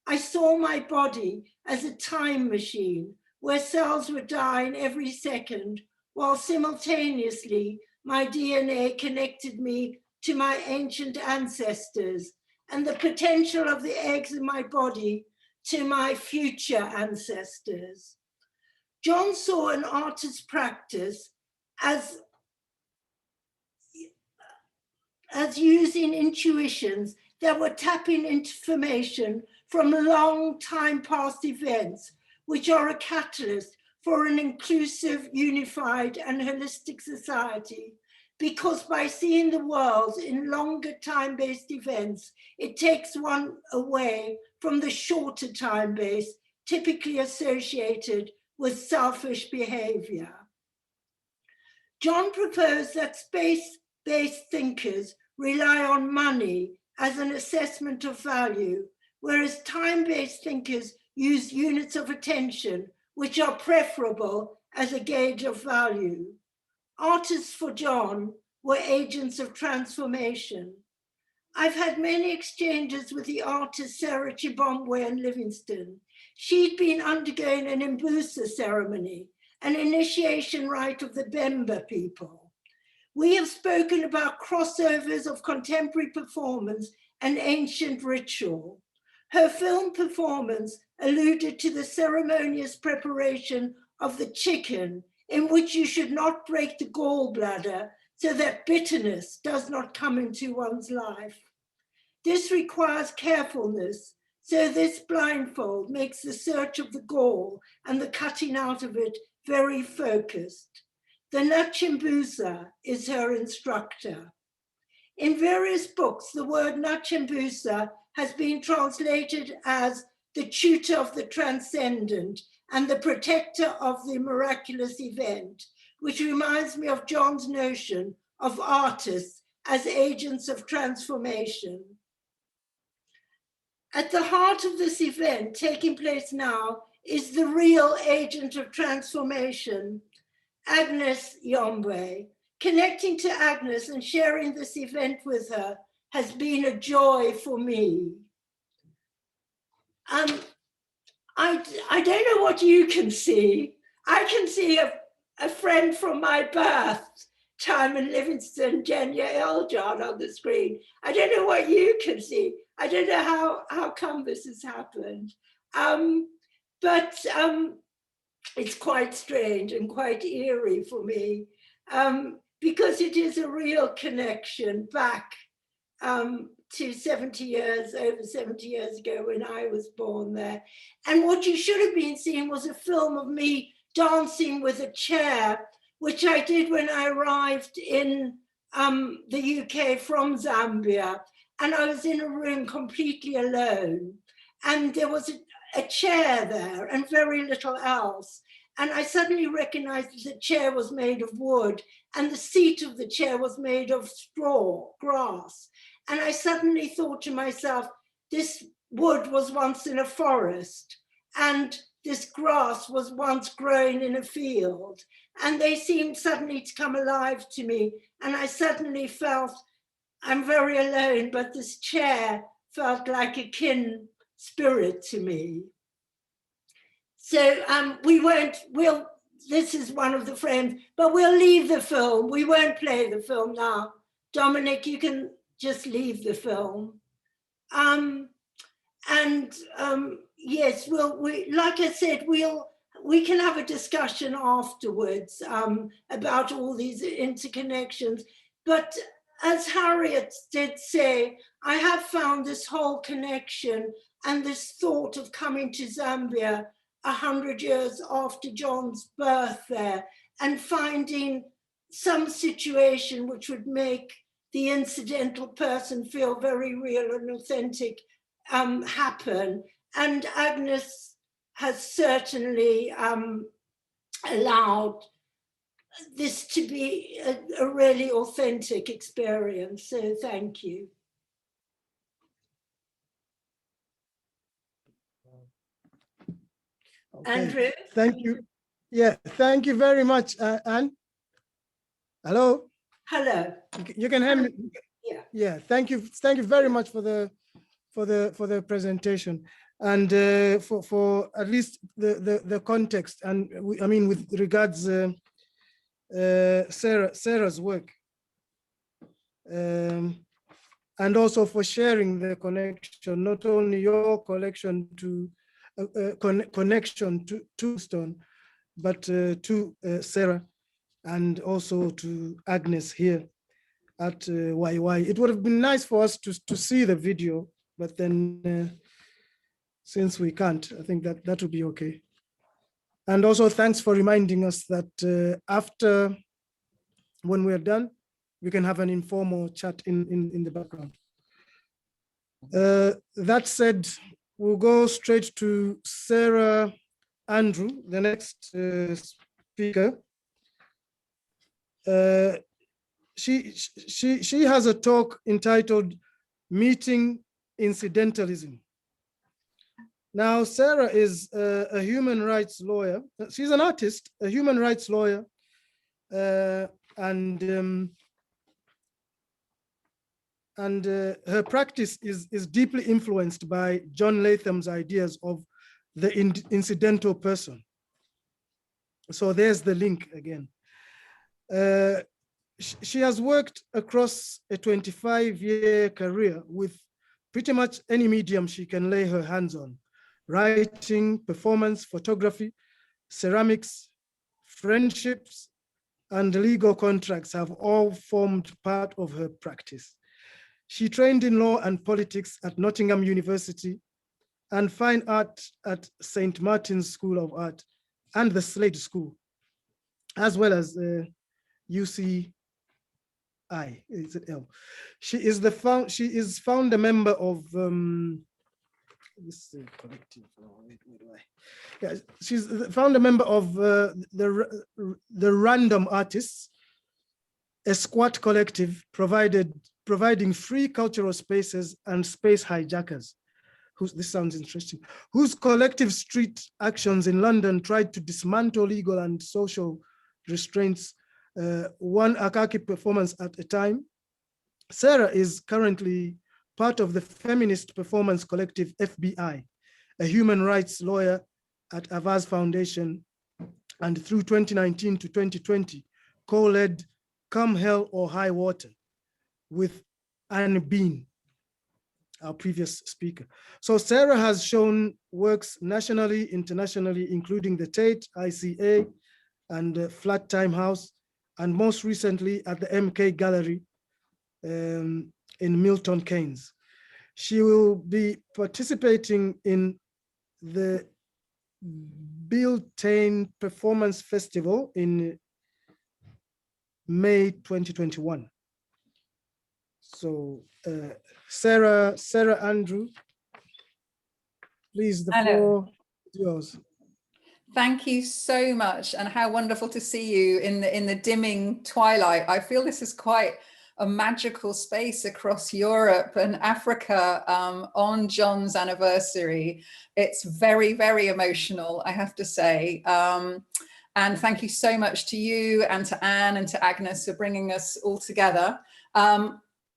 I saw my body as a time machine where cells were dying every second, while simultaneously my DNA connected me to my ancient ancestors and the potential of the eggs in my body to my future ancestors. John saw an artist's practice as using intuitions that were tapping information from long time past events, which are a catalyst for an inclusive, unified, and holistic society. Because by seeing the world in longer time-based events, it takes one away from the shorter time base, typically associated with selfish behavior. John proposed that space-based thinkers rely on money as an assessment of value, whereas time-based thinkers use units of attention, which are preferable as a gauge of value. Artists for John were agents of transformation. I've had many exchanges with the artist Sarah Chibombwe in Livingstone. She'd been undergoing an Imbusa ceremony, an initiation rite of the Bemba people. We have spoken about crossovers of contemporary performance and ancient ritual. Her film performance alluded to the ceremonious preparation of the chicken, in which you should not break the gallbladder so that bitterness does not come into one's life. This requires carefulness, so this blindfold makes the search of the gall and the cutting out of it very focused. The Nachimbusa is her instructor. In various books, the word Nachimbusa has been translated as the tutor of the transcendent and the protector of the miraculous event, which reminds me of John's notion of artists as agents of transformation. At the heart of this event taking place now is the real agent of transformation, Agnes Yombwe. Connecting to Agnes and sharing this event with her has been a joy for me. I don't know what you can see. I can see a friend from my birth time in Livingstone, Jenya Eljon, on the screen. I don't know what you can see. I don't know how come this has happened. But it's quite strange and quite eerie for me, because it is a real connection back to 70 years, over 70 years ago when I was born there. And what you should have been seeing was a film of me dancing with a chair, which I did when I arrived in the UK from Zambia. And I was in a room completely alone. And there was a chair there and very little else. And I suddenly recognized that the chair was made of wood and the seat of the chair was made of straw, grass. And I suddenly thought to myself, this wood was once in a forest and this grass was once growing in a field. And they seemed suddenly to come alive to me. And I suddenly felt I'm very alone, but this chair felt like a kin spirit to me. So this is one of the frames, but we'll leave the film. We won't play the film now. Dominic, you can just leave the film. Yes, like I said, we can have a discussion afterwards about all these interconnections. But as Harriet did say, I have found this whole connection and this thought of coming to Zambia 100 years after John's birth there and finding some situation which would make the incidental person feel very real and authentic happen. And Agnes has certainly allowed this to be a really authentic experience. So thank you. Okay. Andrew? Thank you. Yeah, thank you very much, Anne. Hello? Hello. You can hear me? Yeah. Yeah, thank you very much for the presentation and for at least the context, and I mean with regards Sarah's work, and also for sharing the connection, not only your connection to connection to Stone, but to Sarah and also to Agnes here at YY. It would have been nice for us to see the video, but then since we can't, I think that would be okay. And also thanks for reminding us that after, when we're done, we can have an informal chat in the background. That said, we'll go straight to Sarah Andrew, the next speaker. She has a talk entitled Meeting Incidentalism. Now, Sarah is a human rights lawyer. She's an artist, a human rights lawyer, and her practice is deeply influenced by John Latham's ideas of the incidental person. So there's the link again. She has worked across a 25-year career with pretty much any medium she can lay her hands on: writing, performance, photography, ceramics, friendships, and legal contracts have all formed part of her practice. She trained in law and politics at Nottingham University and fine art at St. Martin's School of Art and the Slade School, as well as UCI. Is it L? She is founder member of this collective. Yeah, she's the founder member of the Random Artists, a squat collective providing free cultural spaces and space hijackers. This sounds interesting. Whose collective street actions in London tried to dismantle legal and social restraints, one Akaki performance at a time. Sarah is currently part of the feminist performance collective FBI, a human rights lawyer at Avaz Foundation, and through 2019 to 2020, co-led Come Hell or High Water with Anne Bean, our previous speaker. So Sarah has shown works nationally, internationally, including the Tate, ICA, and Flat Time House, and most recently at the MK Gallery in Milton Keynes. She will be participating in the Biltane Performance Festival in May 2021. So Sarah Andrew, please, the floor is yours. Thank you so much, and how wonderful to see you in the dimming twilight. I feel this is quite a magical space across Europe and Africa on John's anniversary. It's very, very emotional, I have to say. And thank you so much to you and to Anne and to Agnes for bringing us all together.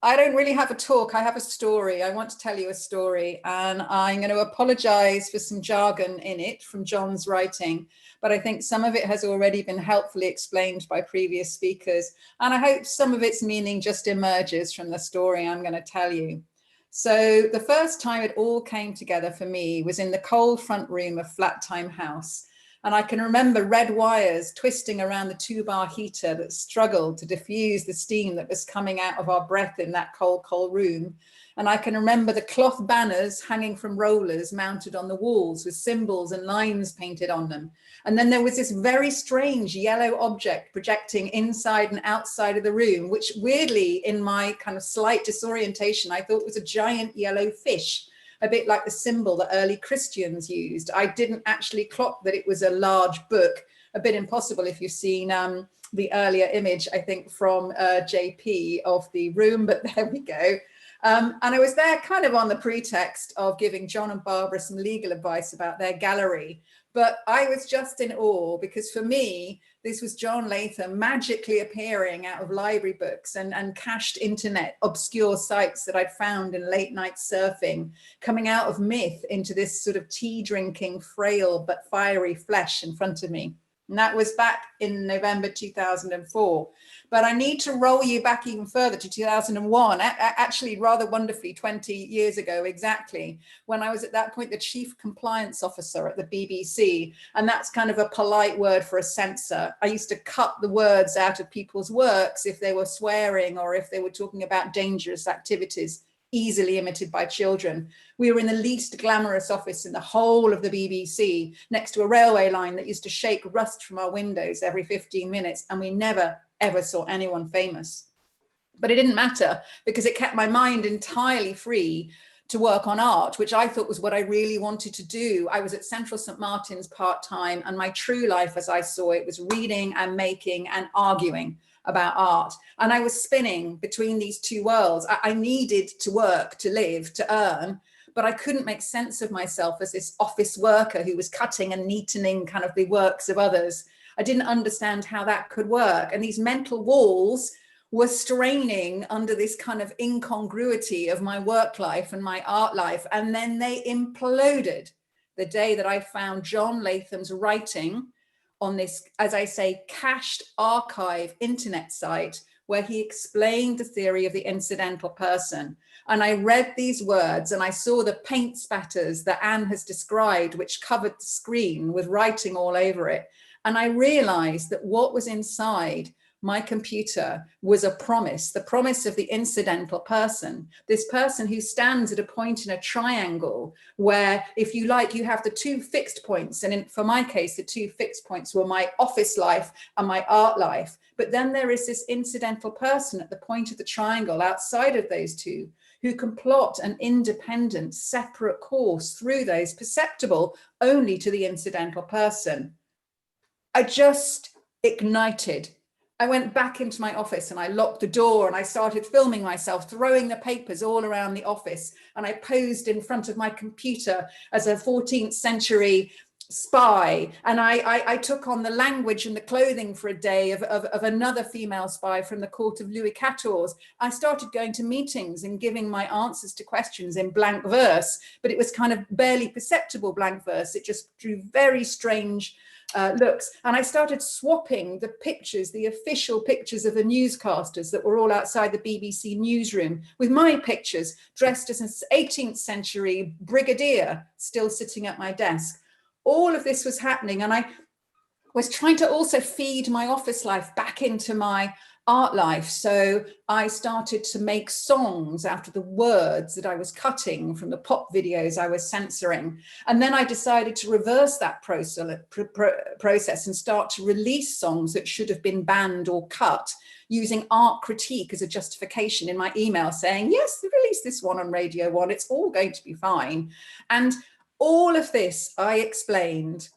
I don't really have a talk, I have a story. I want to tell you a story, and I'm going to apologize for some jargon in it from John's writing, but I think some of it has already been helpfully explained by previous speakers, and I hope some of its meaning just emerges from the story I'm going to tell you. So the first time it all came together for me was in the cold front room of Flat Time House. And I can remember red wires twisting around the 2-bar heater that struggled to diffuse the steam that was coming out of our breath in that cold, cold room. And I can remember the cloth banners hanging from rollers mounted on the walls with symbols and lines painted on them. And then there was this very strange yellow object projecting inside and outside of the room, which weirdly, in my kind of slight disorientation, I thought was a giant yellow fish, a bit like the symbol that early Christians used. I didn't actually clock that it was a large book, a bit impossible if you've seen the earlier image, I think, from JP of the room, but there we go. And I was there kind of on the pretext of giving John and Barbara some legal advice about their gallery. But I was just in awe because for me, this was John Latham magically appearing out of library books and cached internet obscure sites that I'd found in late night surfing, coming out of myth into this sort of tea drinking, frail but fiery flesh in front of me. And that was back in November 2004. But I need to roll you back even further to 2001, actually rather wonderfully 20 years ago exactly, when I was at that point the chief compliance officer at the BBC. And that's kind of a polite word for a censor. I used to cut the words out of people's works if they were swearing or if they were talking about dangerous activities, easily imitated by children. We were in the least glamorous office in the whole of the BBC, next to a railway line that used to shake rust from our windows every 15 minutes, and we never, ever saw anyone famous. But it didn't matter because it kept my mind entirely free to work on art, which I thought was what I really wanted to do. I was at Central St. Martin's part-time, and my true life as I saw it was reading and making and arguing about art. And I was spinning between these two worlds. I needed to work, to live, to earn, but I couldn't make sense of myself as this office worker who was cutting and neatening kind of the works of others. I didn't understand how that could work. And these mental walls were straining under this kind of incongruity of my work life and my art life. And then they imploded the day that I found John Latham's writing on this, as I say, cached archive internet site where he explained the theory of the incidental person. And I read these words and I saw the paint spatters that Anne has described, which covered the screen with writing all over it. And I realized that what was inside my computer was a promise, the promise of the incidental person, this person who stands at a point in a triangle where, if you like, you have the two fixed points. And for my case, the two fixed points were my office life and my art life. But then there is this incidental person at the point of the triangle outside of those two who can plot an independent, separate course through those, perceptible only to the incidental person. I just ignited. I went back into my office and I locked the door and I started filming myself, throwing the papers all around the office. And I posed in front of my computer as a 14th century spy, and I took on the language and the clothing for a day of another female spy from the court of Louis XIV. I started going to meetings and giving my answers to questions in blank verse, but it was kind of barely perceptible blank verse. It just drew very strange looks. And I started swapping the pictures, the official pictures of the newscasters that were all outside the BBC newsroom, with my pictures dressed as an 18th century brigadier still sitting at my desk. All of this was happening, and I was trying to also feed my office life back into my art life. So I started to make songs out of the words that I was cutting from the pop videos I was censoring. And then I decided to reverse that process and start to release songs that should have been banned or cut, using art critique as a justification in my email, saying, yes, release this one on Radio 1, it's all going to be fine. And all of this I explained.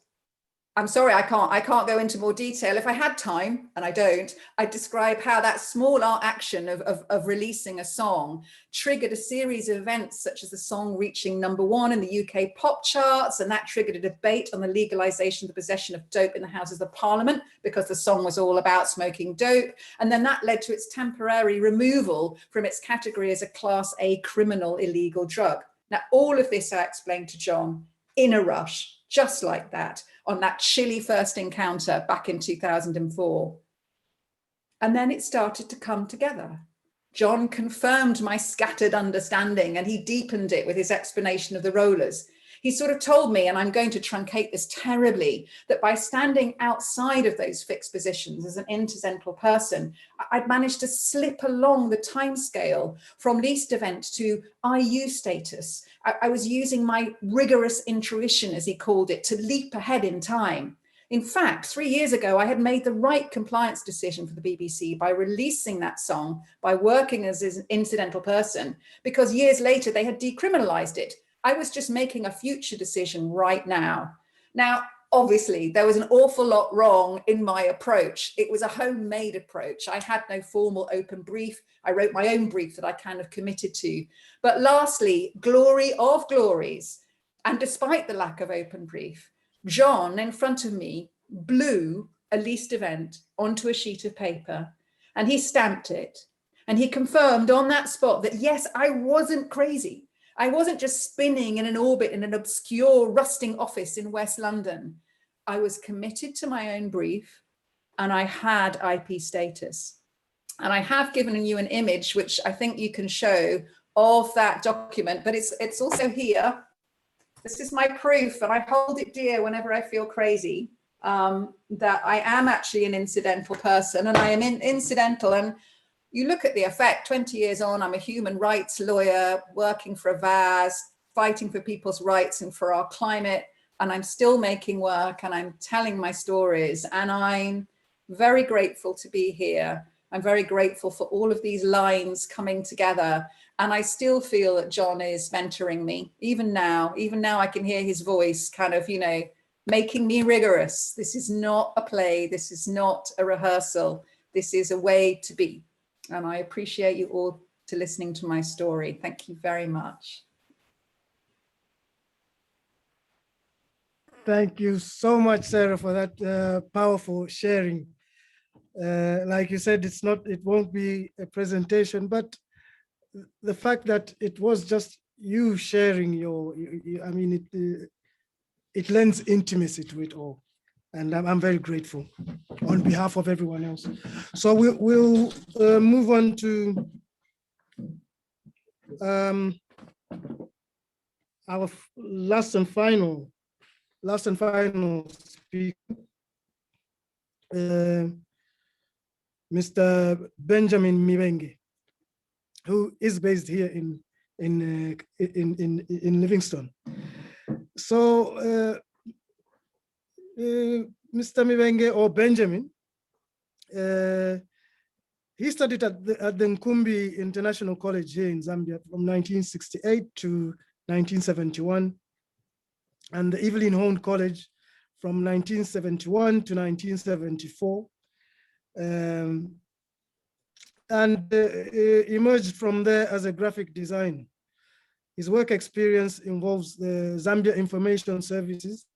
I'm sorry, I can't go into more detail. If I had time, and I don't, I'd describe how that small art action of releasing a song triggered a series of events, such as the song reaching #1 in the UK pop charts, and that triggered a debate on the legalization of the possession of dope in the Houses of Parliament, because the song was all about smoking dope. And then that led to its temporary removal from its category as a Class A criminal illegal drug. Now, all of this I explained to John in a rush, just like that, on that chilly first encounter back in 2004. And then it started to come together. John confirmed my scattered understanding, and he deepened it with his explanation of the rollers. He sort of told me, and I'm going to truncate this terribly, that by standing outside of those fixed positions as an incidental person, I'd managed to slip along the timescale from least event to IU status. I was using my rigorous intuition, as he called it, to leap ahead in time. In fact, 3 years ago, I had made the right compliance decision for the BBC by releasing that song, by working as an incidental person, because years later they had decriminalized it. I was just making a future decision right now. Now, obviously, there was an awful lot wrong in my approach. It was a homemade approach. I had no formal open brief. I wrote my own brief that I kind of committed to. But lastly, glory of glories, and despite the lack of open brief, John in front of me blew a least event onto a sheet of paper, and he stamped it. And he confirmed on that spot that, yes, I wasn't crazy. I wasn't just spinning in an orbit in an obscure rusting office in West London. I was committed to my own brief, and I had IP status. And I have given you an image, which I think you can show, of that document, but it's also here. This is my proof, and I hold it dear whenever I feel crazy, that I am actually an incidental person, and I am incidental. And you look at the effect, 20 years on, I'm a human rights lawyer, working for a VAS, fighting for people's rights and for our climate, and I'm still making work, and I'm telling my stories, and I'm very grateful to be here. I'm very grateful for all of these lines coming together, and I still feel that John is mentoring me. Even now I can hear his voice kind of, making me rigorous. This is not a play, this is not a rehearsal, this is a way to be. And I appreciate you all to listening to my story. Thank you very much. Thank you so much, Sarah, for that powerful sharing. Like you said, it won't be a presentation, but the fact that it was just you sharing it lends intimacy to it all. And I'm very grateful on behalf of everyone else. So we'll move on to our last and final speaker, Mr. Benjamin Mibenge, who is based here in Livingstone. So Mr. Mibenge, or Benjamin, he studied at the Nkumbi International College here in Zambia from 1968 to 1971, and the Evelyn Hone College from 1971 to 1974, and emerged from there as a graphic designer. His work experience involves the Zambia Information Services,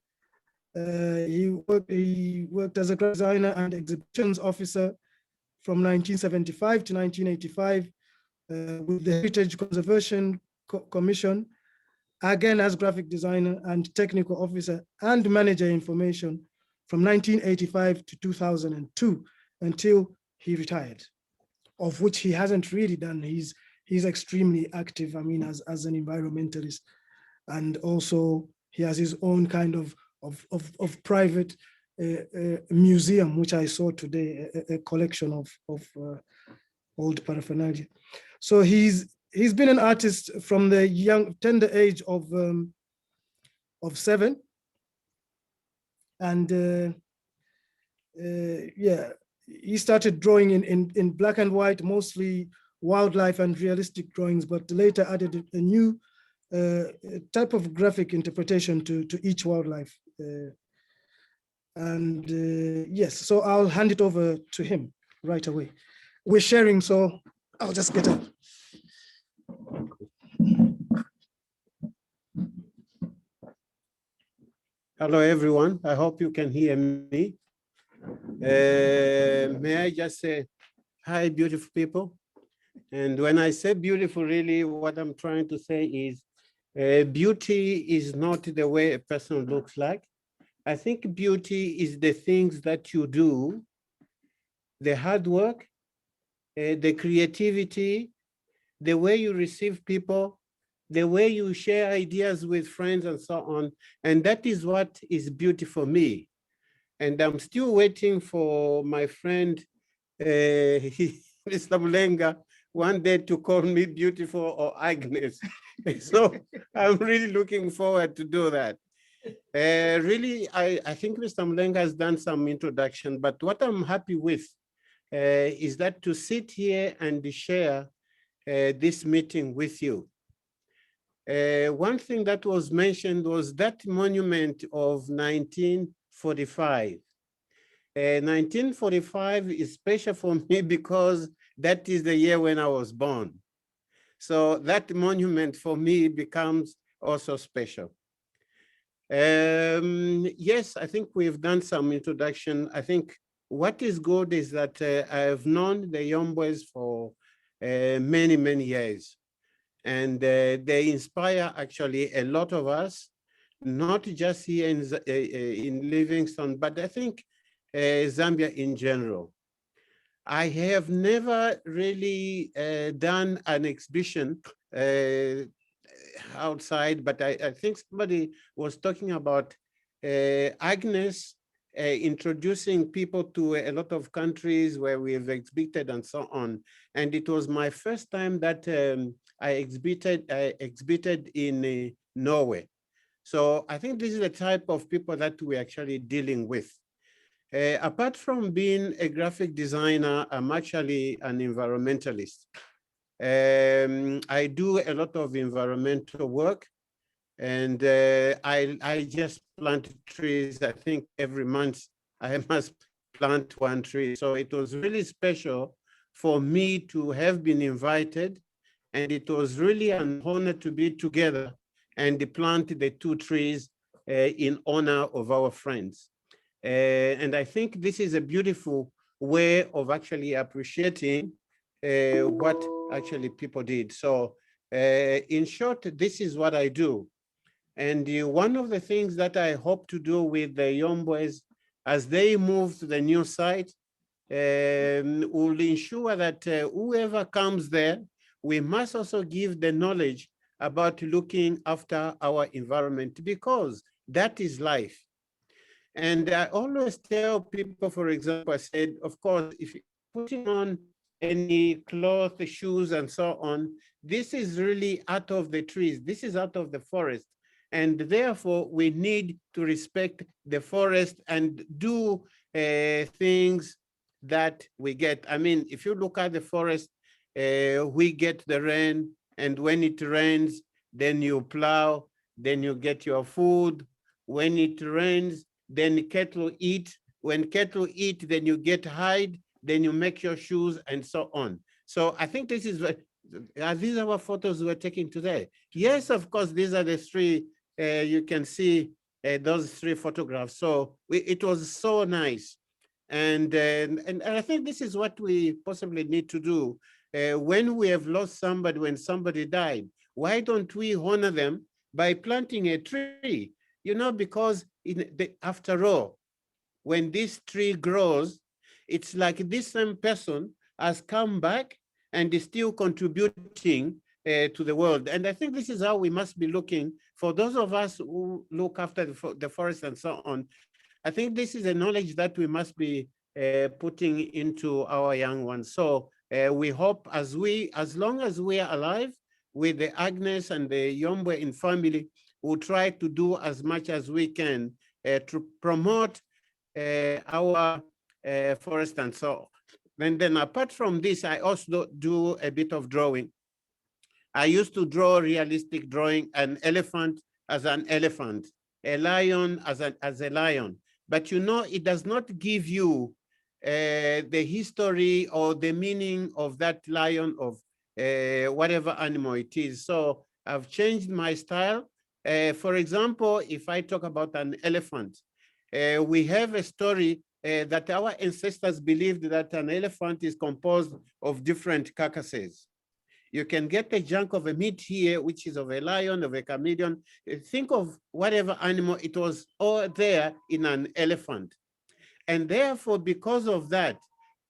He worked as a graphic designer and exhibitions officer from 1975 to 1985 with the Heritage Conservation Commission, again as graphic designer and technical officer and manager information from 1985 to 2002 until he retired, of which he hasn't really done. He's extremely active, I mean, as an environmentalist. And also he has his own kind of private museum, which I saw today, a collection of old paraphernalia. So he's been an artist from the tender age of 7, and yeah, he started drawing in black and white, mostly wildlife and realistic drawings, but later added a new type of graphic interpretation to each wildlife. Yes, so I'll hand it over to him right away. We're sharing, so I'll just get up. Hello, everyone. I hope you can hear me. May I just say, hi, beautiful people. And when I say beautiful, really what I'm trying to say is beauty is not the way a person looks like. I think beauty is the things that you do, the hard work, the creativity, the way you receive people, the way you share ideas with friends and so on. And that is what is beauty for me. And I'm still waiting for my friend, Mr. Mulenga, one day to call me beautiful or Agnes. So I'm really looking forward to do that. Really, I think Mr. Mulenga has done some introduction, but what I'm happy with is that to sit here and share this meeting with you. One thing that was mentioned was that monument of 1945. 1945 is special for me because that is the year when I was born. So that monument for me becomes also special. Yes, I think we've done some introduction. I think what is good is that I have known the Yombwes for many, many years. And they inspire actually a lot of us, not just here in Livingstone, but I think Zambia in general. I have never really done an exhibition outside, but I think somebody was talking about Agnes introducing people to a lot of countries where we have exhibited and so on. And it was my first time that I exhibited in Norway. So I think this is the type of people that we're actually dealing with. Apart from being a graphic designer, I'm actually an environmentalist. I do a lot of environmental work, and I just plant trees. I think every month I must plant one tree. So it was really special for me to have been invited, and it was really an honor to be together and plant the 2 trees in honor of our friends. And I think this is a beautiful way of actually appreciating what actually people did. So in short, this is what I do. And one of the things that I hope to do with the Yombwes as they move to the new site will ensure that whoever comes there, we must also give the knowledge about looking after our environment, because that is life. And I always tell people, for example, I said, of course, if you're putting on any cloth, shoes, and so on, this is really out of the trees. This is out of the forest. And therefore, we need to respect the forest and do things that we get. I mean, if you look at the forest, we get the rain, and when it rains, then you plow, then you get your food. When it rains, then cattle eat. When cattle eat, then you get hide, then you make your shoes, and so on. So I think this is, these are our photos we're taking today. Yes, of course, these are the 3, you can see those 3 photographs. So it was so nice. And I think this is what we possibly need to do. When we have lost somebody, when somebody died, why don't we honor them by planting a tree? You know, because after all, when this tree grows, it's like this same person has come back and is still contributing to the world. And I think this is how we must be looking for those of us who look after the forest and so on. I think this is a knowledge that we must be putting into our young ones. So we hope as long as we are alive with the Agnes and the Yombwe in family, we'll try to do as much as we can to promote our forest and so. And then apart from this, I also do a bit of drawing. I used to draw realistic drawing, an elephant as an elephant, a lion as a lion. But you know, it does not give you the history or the meaning of that lion, of whatever animal it is. So I've changed my style. For example, if I talk about an elephant, we have a story that our ancestors believed that an elephant is composed of different carcasses. You can get a chunk of a meat here, which is of a lion, of a chameleon. Think of whatever animal, it was all there in an elephant. And therefore, because of that,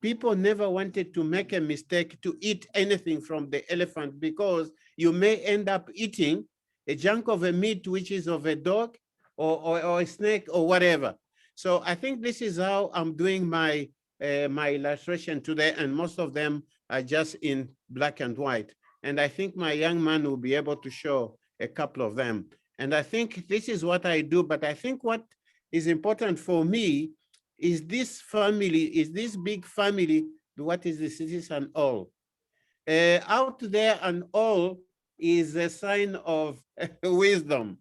people never wanted to make a mistake to eat anything from the elephant, because you may end up eating a chunk of a meat, which is of a dog or a snake or whatever. So I think this is how I'm doing my illustration today, and most of them are just in black and white. And I think my young man will be able to show a couple of them. And I think this is what I do, but I think what is important for me is this family, is this big family, what is the citizen all? Out there and all is a sign of wisdom.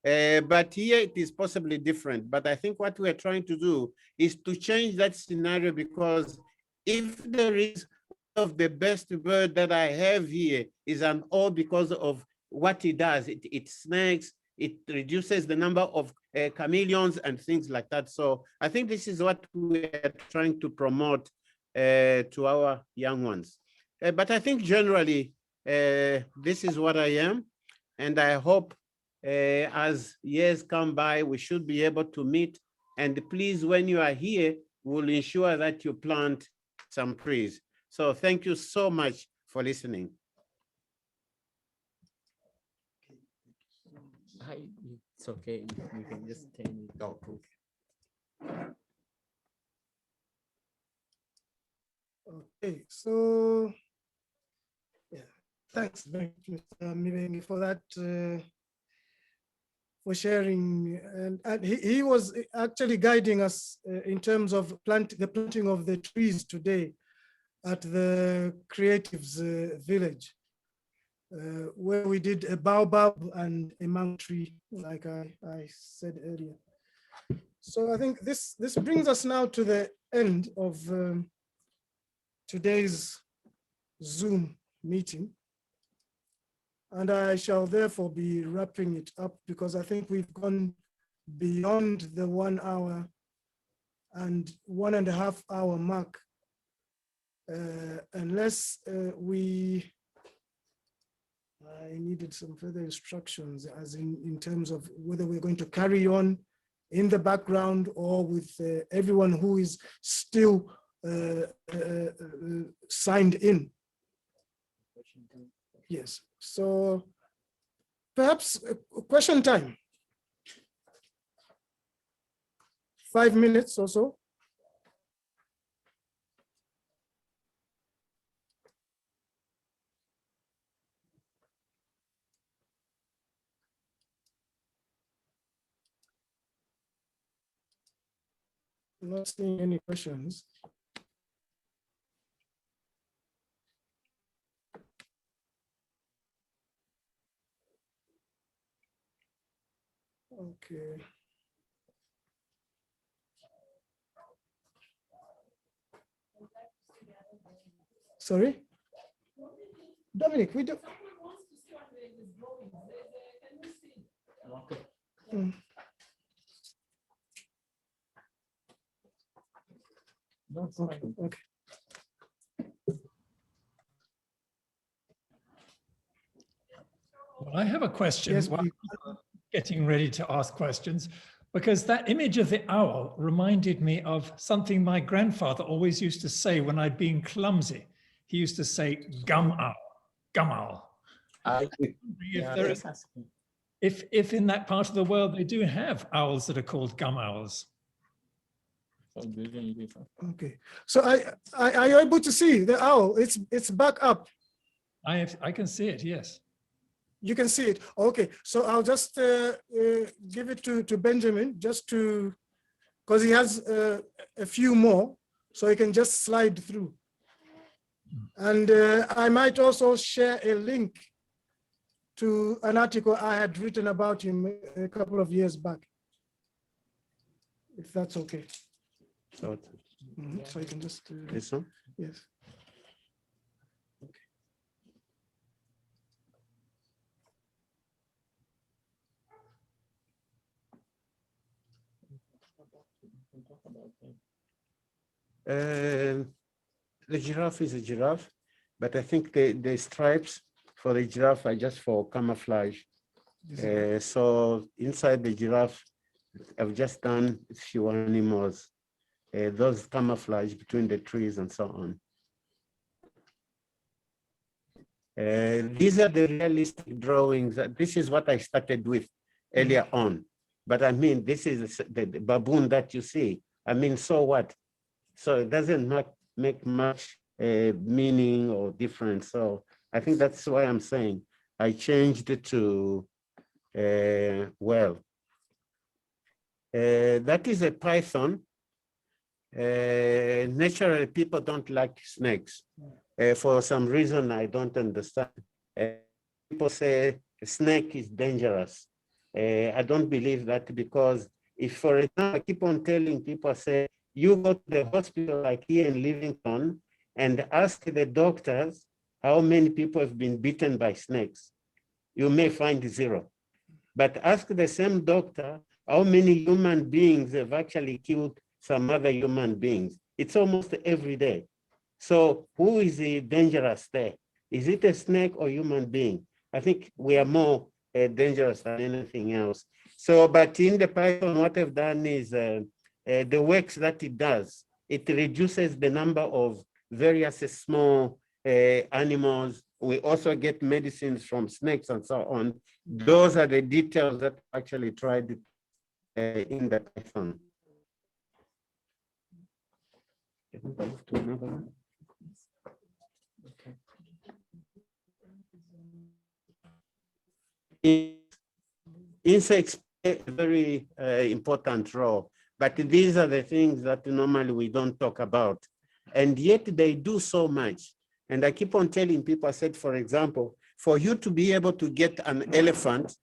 But here it is possibly different. But I think what we're trying to do is to change that scenario, because if there is one of the best bird that I have here is an all because of what it does. It snakes, it reduces the number of chameleons and things like that. So I think this is what we are trying to promote to our young ones. But I think generally, this is what I am. And I hope as years come by, we should be able to meet. And please, when you are here, we'll ensure that you plant some trees. So thank you so much for listening. It's okay. You can just take it. Oh, okay, so yeah, thanks very much, Mr. Mibengi, for that, for sharing. And he was actually guiding us in terms of the planting of the trees today at the Creatives Village, where we did a baobab and a mango tree, like I said earlier. So I think this brings us now to the end of today's Zoom meeting. And I shall therefore be wrapping it up, because I think we've gone beyond the 1 hour and 1.5 hour mark, unless I needed some further instructions, as in terms of whether we're going to carry on in the background or with everyone who is still signed in. Yes, so perhaps question time. 5 minutes or so. Not seeing any questions. Okay. Sorry? Dominic, we do. Okay. Well, I have a question. Yes, while please. people are getting ready to ask questions, because that image of the owl reminded me of something my grandfather always used to say when I'd been clumsy. He used to say, gum owl, gum owl. If in that part of the world they do have owls that are called gum owls. Okay. So are you able to see the owl? It's back up. I can see it, yes. You can see it. Okay. So I'll just give it to Benjamin just to, because he has a few more, so he can just slide through. And I might also share a link to an article I had written about him a couple of years back, if that's okay. So, So you can just this one? yes. The giraffe is a giraffe, but I think the stripes for the giraffe are just for camouflage. So inside the giraffe, I've just done a few animals, those camouflage between the trees and so on. These are the realistic drawings. This is what I started with earlier on. But I mean, this is the baboon that you see. I mean, so what? So it doesn't make much meaning or difference. So I think that's why I'm saying I changed it to, well, that is a python. Naturally, people don't like snakes. For some reason I don't understand. People say a snake is dangerous. I don't believe that, because if, for example, I keep on telling people, say, you go to the hospital like here in Livingstone and ask the doctors how many people have been bitten by snakes. You may find 0. But ask the same doctor how many human beings have actually killed some other human beings. It's almost every day. So who is dangerous there? Is it a snake or human being? I think we are more dangerous than anything else. So, but in the python, what I've done is the works that it does, it reduces the number of various small animals. We also get medicines from snakes and so on. Those are the details that I actually tried in the python. Can we move to another one? Insects play a very important role, but these are the things that normally we don't talk about. And yet they do so much. And I keep on telling people, I said, for example, for you to be able to get an elephant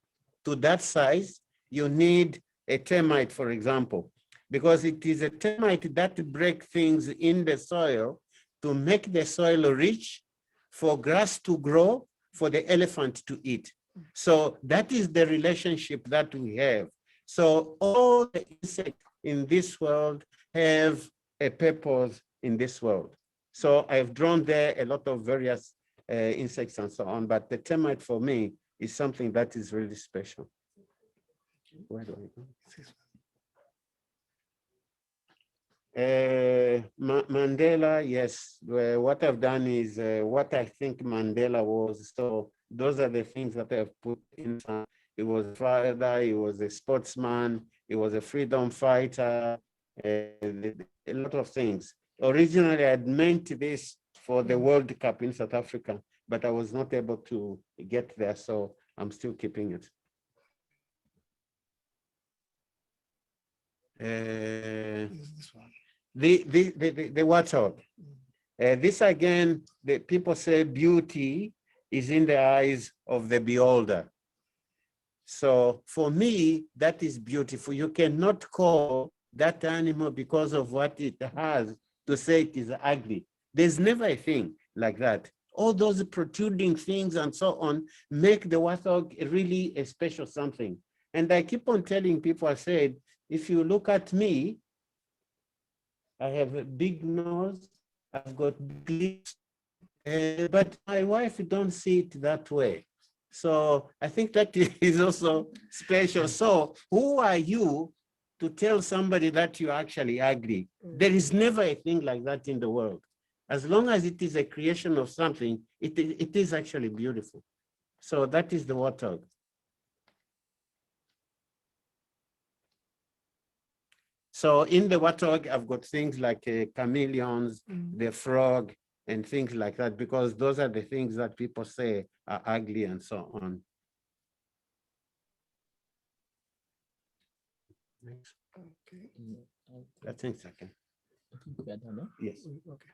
to that size, you need a termite, for example, because it is a termite that breaks things in the soil to make the soil rich, for grass to grow, for the elephant to eat. So that is the relationship that we have. So all the insects in this world have a purpose in this world. So I've drawn there a lot of various insects and so on, but the termite for me is something that is really special. Where do I go? Mandela, yes. What I've done is what I think Mandela was. So those are the things that I've put in. He was a father, he was a sportsman, he was a freedom fighter, a lot of things. Originally, I'd meant this for the World Cup in South Africa, but I was not able to get there, so I'm still keeping it. This one. The warthog. This again, the people say beauty is in the eyes of the beholder. So for me, that is beautiful. You cannot call that animal because of what it has to say it is ugly. There's never a thing like that. All those protruding things and so on make the warthog really a special something. And I keep on telling people, I said, if you look at me, I have a big nose. I've got big lips. But my wife don't see it that way. So I think that is also special. So who are you to tell somebody that you're actually ugly? There is never a thing like that in the world. As long as it is a creation of something, it is actually beautiful. So that is the warthog. So in the warthog, I've got things like chameleons, the frog, and things like that, because those are the things that people say are ugly and so on. Next. Okay. I think second. I think we are done, no? Yes. Okay.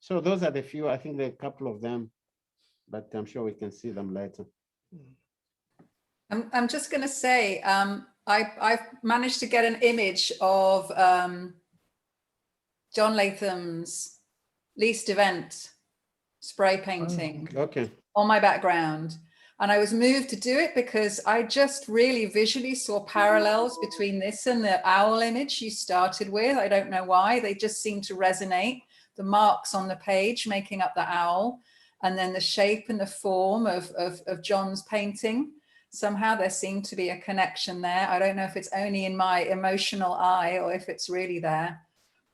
So those are the few, I think there are a couple of them, but I'm sure we can see them later. I'm just going to say, I've managed to get an image of John Latham's least event spray painting on my background. And I was moved to do it because I just really visually saw parallels between this and the owl image you started with. I don't know why, they just seem to resonate. The marks on the page making up the owl, and then the shape and the form of John's painting. Somehow there seemed to be a connection there. I don't know if it's only in my emotional eye or if it's really there,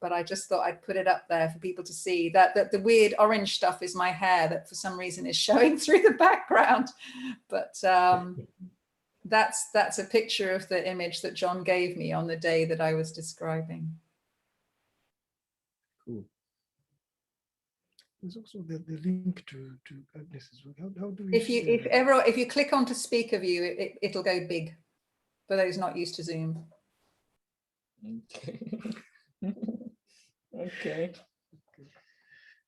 but I just thought I'd put it up there for people to see that the weird orange stuff is my hair that for some reason is showing through the background. But that's a picture of the image that John gave me on the day that I was describing. Cool. There's also the link to Agnes's work. How do we? If you click onto speaker view, it'll go big for those not used to Zoom. Okay. Okay.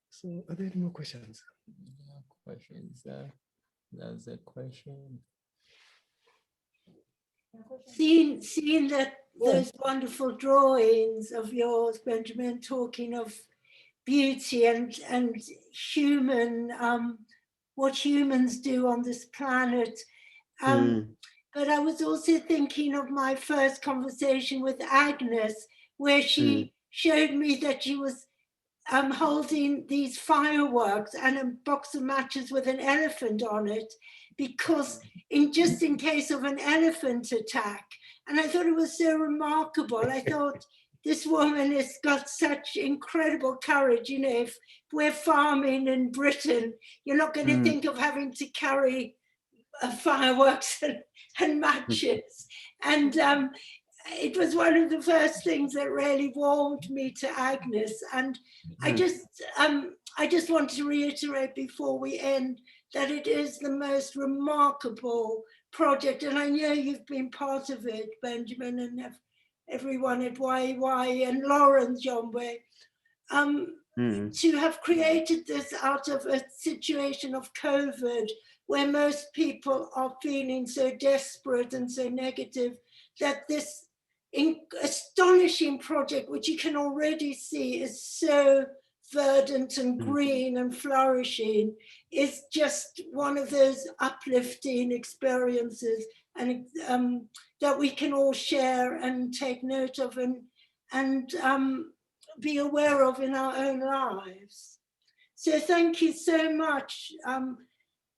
So are there any more questions? Questions. There's a question. Seeing that those wonderful drawings of yours, Benjamin, talking of beauty and human, what humans do on this planet. But I was also thinking of my first conversation with Agnes, where she showed me that she was holding these fireworks and a box of matches with an elephant on it, because in case of an elephant attack. And I thought it was so remarkable. I thought, this woman has got such incredible courage. You know, if we're farming in Britain, you're not going to think of having to carry fireworks and matches. And it was one of the first things that really warmed me to Agnes. And I just want to reiterate before we end that it is the most remarkable project. And I know you've been part of it, Benjamin, and everyone at YY and Lawrence Jombe, to have created this out of a situation of COVID, where most people are feeling so desperate and so negative, that this astonishing project, which you can already see is so verdant and green and flourishing, is just one of those uplifting experiences, and that we can all share and take note of and be aware of in our own lives. So thank you so much.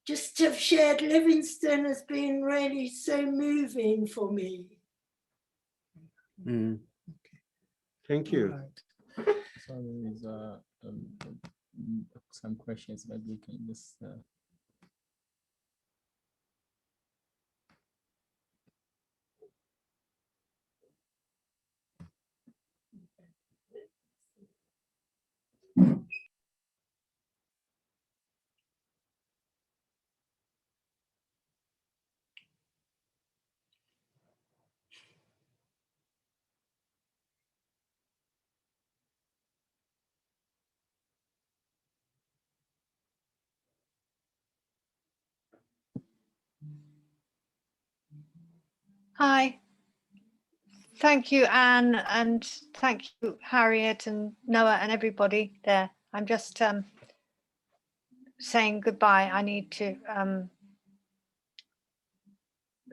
Just to have shared Livingstone has been really so moving for me. Thank you. Right. So there's some questions, but we can just Hi. Thank you, Anne, and thank you, Harriet and Noah and everybody there. I'm just saying goodbye. I need to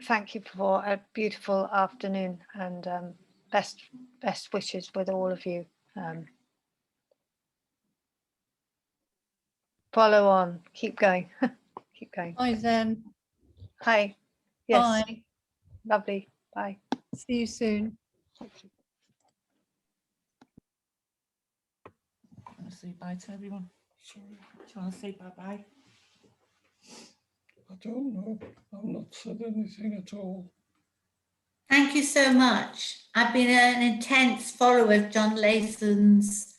thank you for a beautiful afternoon, and best wishes with all of you. Follow on, keep going, keep going. Hi, Zen. Hi, yes, Bye. lovely, bye. See you soon. Want to say bye to everyone? Sorry. Do you want to say bye-bye? I don't know. I've not said anything at all. Thank you so much. I've been an intense follower of John Latham's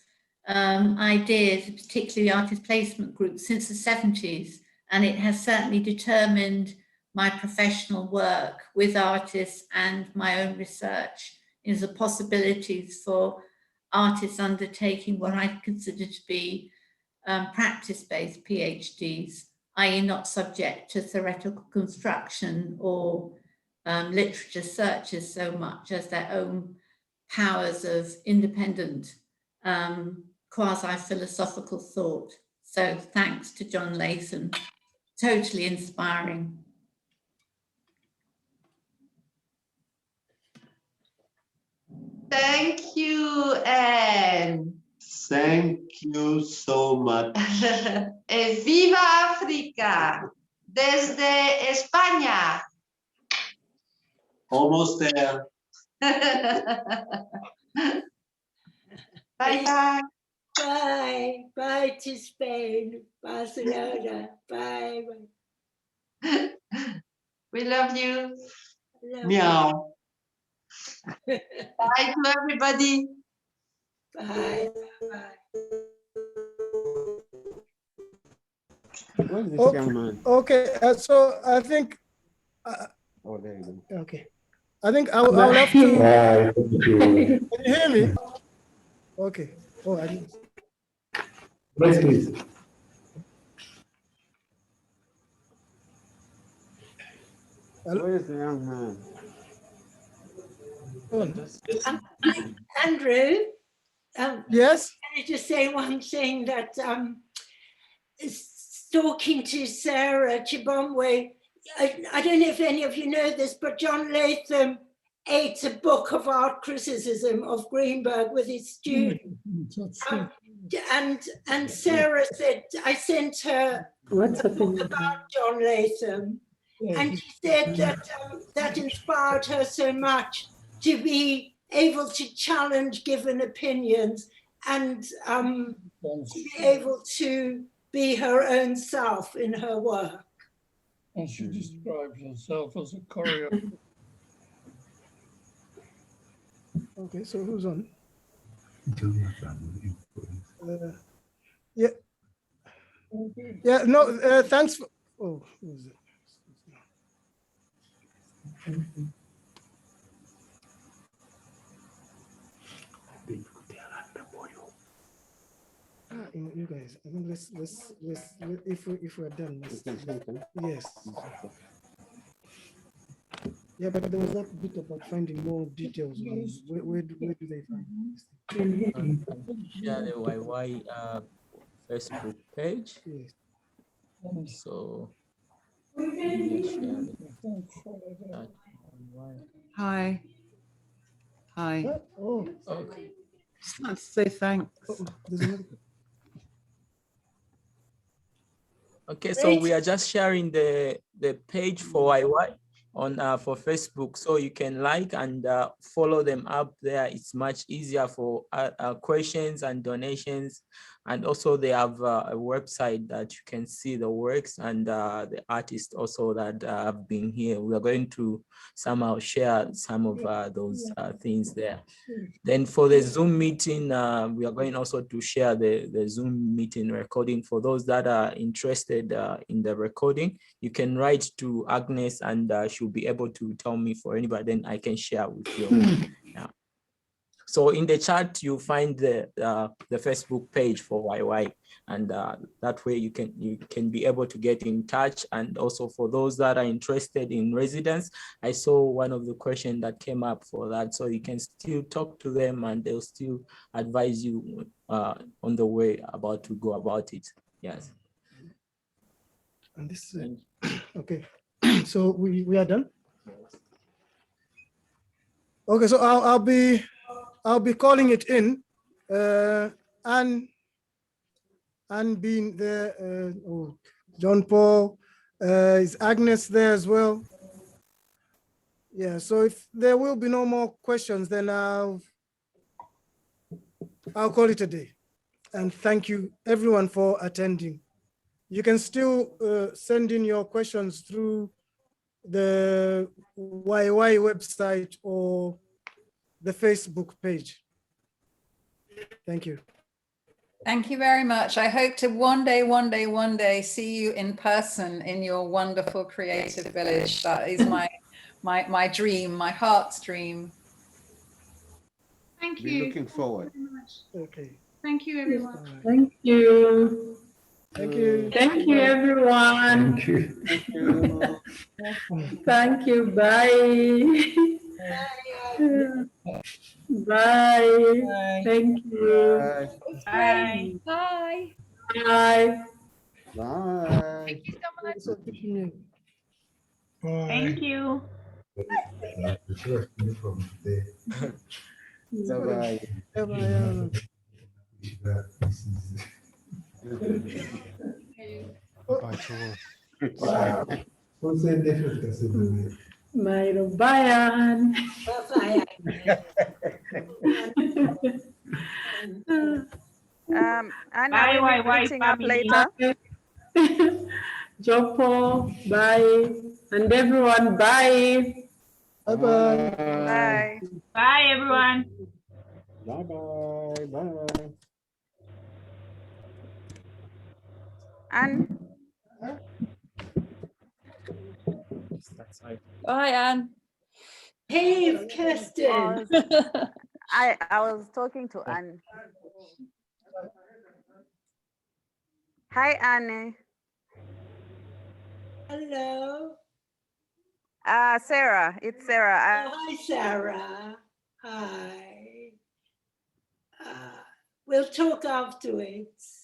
ideas, particularly artist placement group, since the 70s, and it has certainly determined my professional work with artists and my own research into the possibilities for artists undertaking what I consider to be practice-based PhDs, i.e. not subject to theoretical construction or literature searches so much as their own powers of independent quasi-philosophical thought. So thanks to John Latham, totally inspiring. Thank you, Anne. Thank you so much. Viva África, desde España. Almost there. Bye-bye. Bye. Bye to Spain, Barcelona. Bye. We love you. Meow. Bye to everybody. Bye. Where's this Okay, young man? okay, so I think, Oh, there you go. okay. I think I'll have to. Can you hear me? Okay. Oh, I didn't. Yes, please. Where is the young man? Andrew? Yes? Can I just say one thing that talking to Sarah Chibomwe, I don't know if any of you know this, but John Latham ate a book of art criticism of Greenberg with his students. And Sarah said, I sent her a book about John Latham, and she said that that inspired her so much to be able to challenge given opinions and to be able to be her own self in her work. And she describes herself as a choreographer. Okay, so who's on? Yeah. Yeah, no, thanks for, oh, who is it? You guys, I think let's if we're done, yes. Yeah, but there was that bit about finding more details. Where do they find this? Share the YY Facebook page. Yes. So yeah, share it. Hi. Hi. Oh. Okay. Just like to say thanks. Okay, so we are just sharing the page for YY on for Facebook, so you can like and follow them up there. It's much easier for questions and donations, and also they have a website that you can see the works and the artists also that have been here. We are going to somehow share some of those things there. Then for the Zoom meeting, we are going also to share the Zoom meeting recording. For those that are interested in the recording, you can write to Agnes and she'll be able to tell me for anybody, then I can share with you. Yeah. So in the chat, you'll find the Facebook page for YY, and that way you can be able to get in touch. And also for those that are interested in residence, I saw one of the questions that came up for that, so you can still talk to them and they'll still advise you on the way about to go about it. Yes. And this okay. So we are done. Okay, so I'll be calling it in. Anne being there, John Paul, is Agnes there as well? Yeah, so if there will be no more questions, then I'll call it a day. And thank you everyone for attending. You can still send in your questions through the YY website or the Facebook page. Thank you. Thank you very much. I hope to one day see you in person in your wonderful creative village. That is my dream, my heart's dream. Thank you. We're looking forward. Thank you very much. Okay. Thank you, everyone. Thank you. Thank you. Thank you, everyone. Thank you. Thank you. Thank you. Bye. Bye. Thank you. Bye. Bye. Bye. Bye. Bye. Thank you so much. Bye. Thank you. Bye-bye. Bye to all. Mayro bayan. And are we meeting up later? Jopo, bye. And everyone, bye. Bye-bye. Bye. Bye, everyone. Bye-bye. Bye. And Bye, Anne. Hey, Kirsten. I was talking to Anne. Hi, Anne. Hello. Sarah. It's Sarah. Hi, Sarah. Hi. We'll talk afterwards.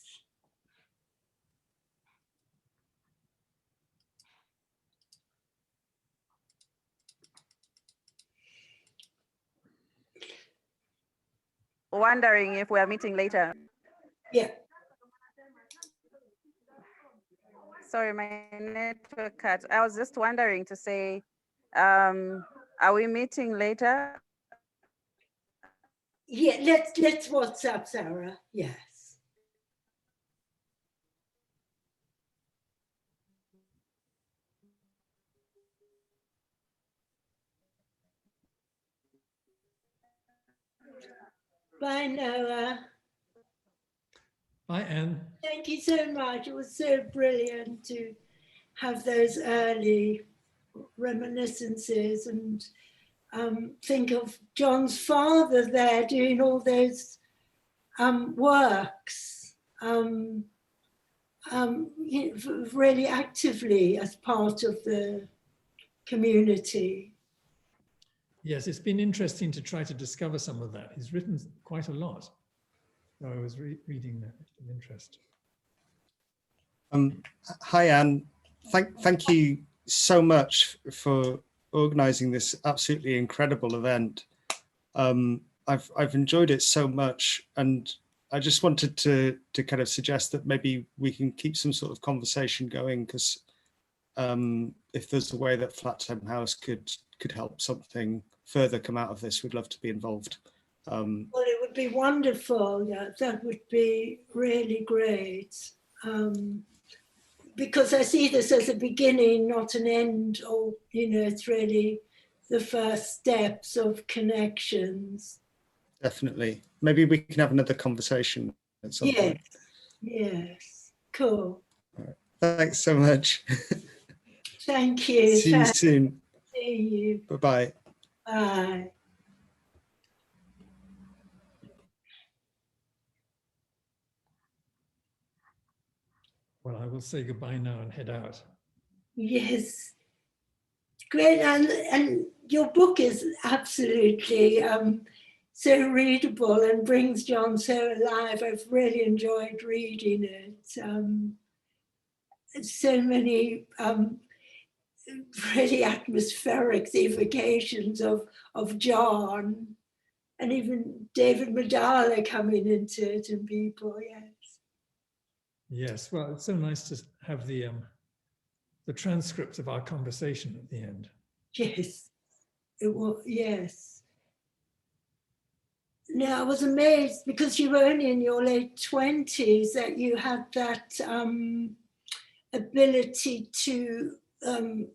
Wondering if we are meeting later. Yeah. Sorry, my network cut. I was just wondering to say, are we meeting later? Yeah, let's WhatsApp Sarah. Yes. Bye, Noah. Bye, Anne. Thank you so much. It was so brilliant to have those early reminiscences and think of John's father there doing all those works really actively as part of the community. Yes, it's been interesting to try to discover some of that. He's written quite a lot. So I was reading that with interest. Hi, Anne. Thank you so much for organising this absolutely incredible event. I've enjoyed it so much, and I just wanted to kind of suggest that maybe we can keep some sort of conversation going, because if there's a way that Flat Tone House could help something further come out of this, we'd love to be involved. Well, it would be wonderful. Yeah, that would be really great. Because I see this as a beginning, not an end, or, it's really the first steps of connections. Definitely. Maybe we can have another conversation at some point. Yes, cool. All right. Thanks so much. Thank you. See you soon. See you. Bye-bye. Bye. Well, I will say goodbye now and head out. Yes. Great. And your book is absolutely so readable and brings John so alive. I've really enjoyed reading it. So many really atmospheric, the evocations of John, and even David Madala coming into it, and people, yes. Yes, well, it's so nice to have the transcript of our conversation at the end. Yes, it was, yes. Now, I was amazed because you were only in your late 20s that you had that ability to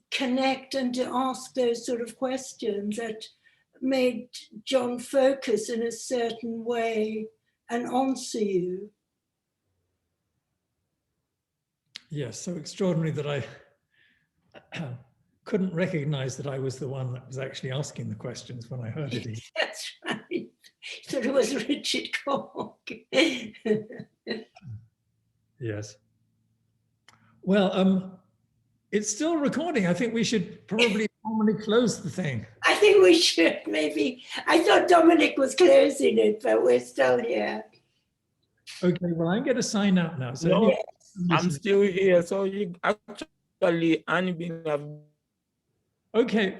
connect and to ask those sort of questions that made John focus in a certain way and answer you. Yes, so extraordinary that I couldn't recognize that I was the one that was actually asking the questions when I heard it. That's right. So it was Richard Cork. Yes. Well, it's still recording. I think we should probably formally close the thing. I think we should maybe. I thought Dominic was closing it, but we're still here. Okay, well, I'm going to sign out now. So No, anyway, I'm still here. So you actually, okay.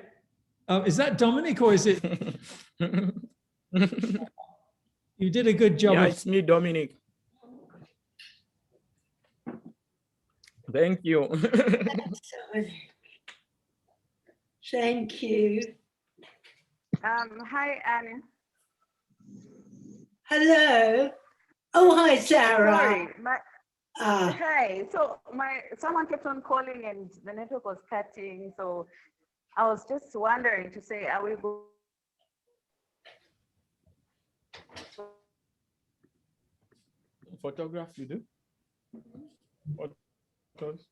Is that Dominic or is it? You did a good job. Yeah, it's me, Dominic. Thank you. Thank you. Hi, Annie. Hello. Oh, hi, Sarah. Sorry, hi. So someone kept on calling and the network was cutting. So I was just wondering to say, are we going? Photograph you do? Photos?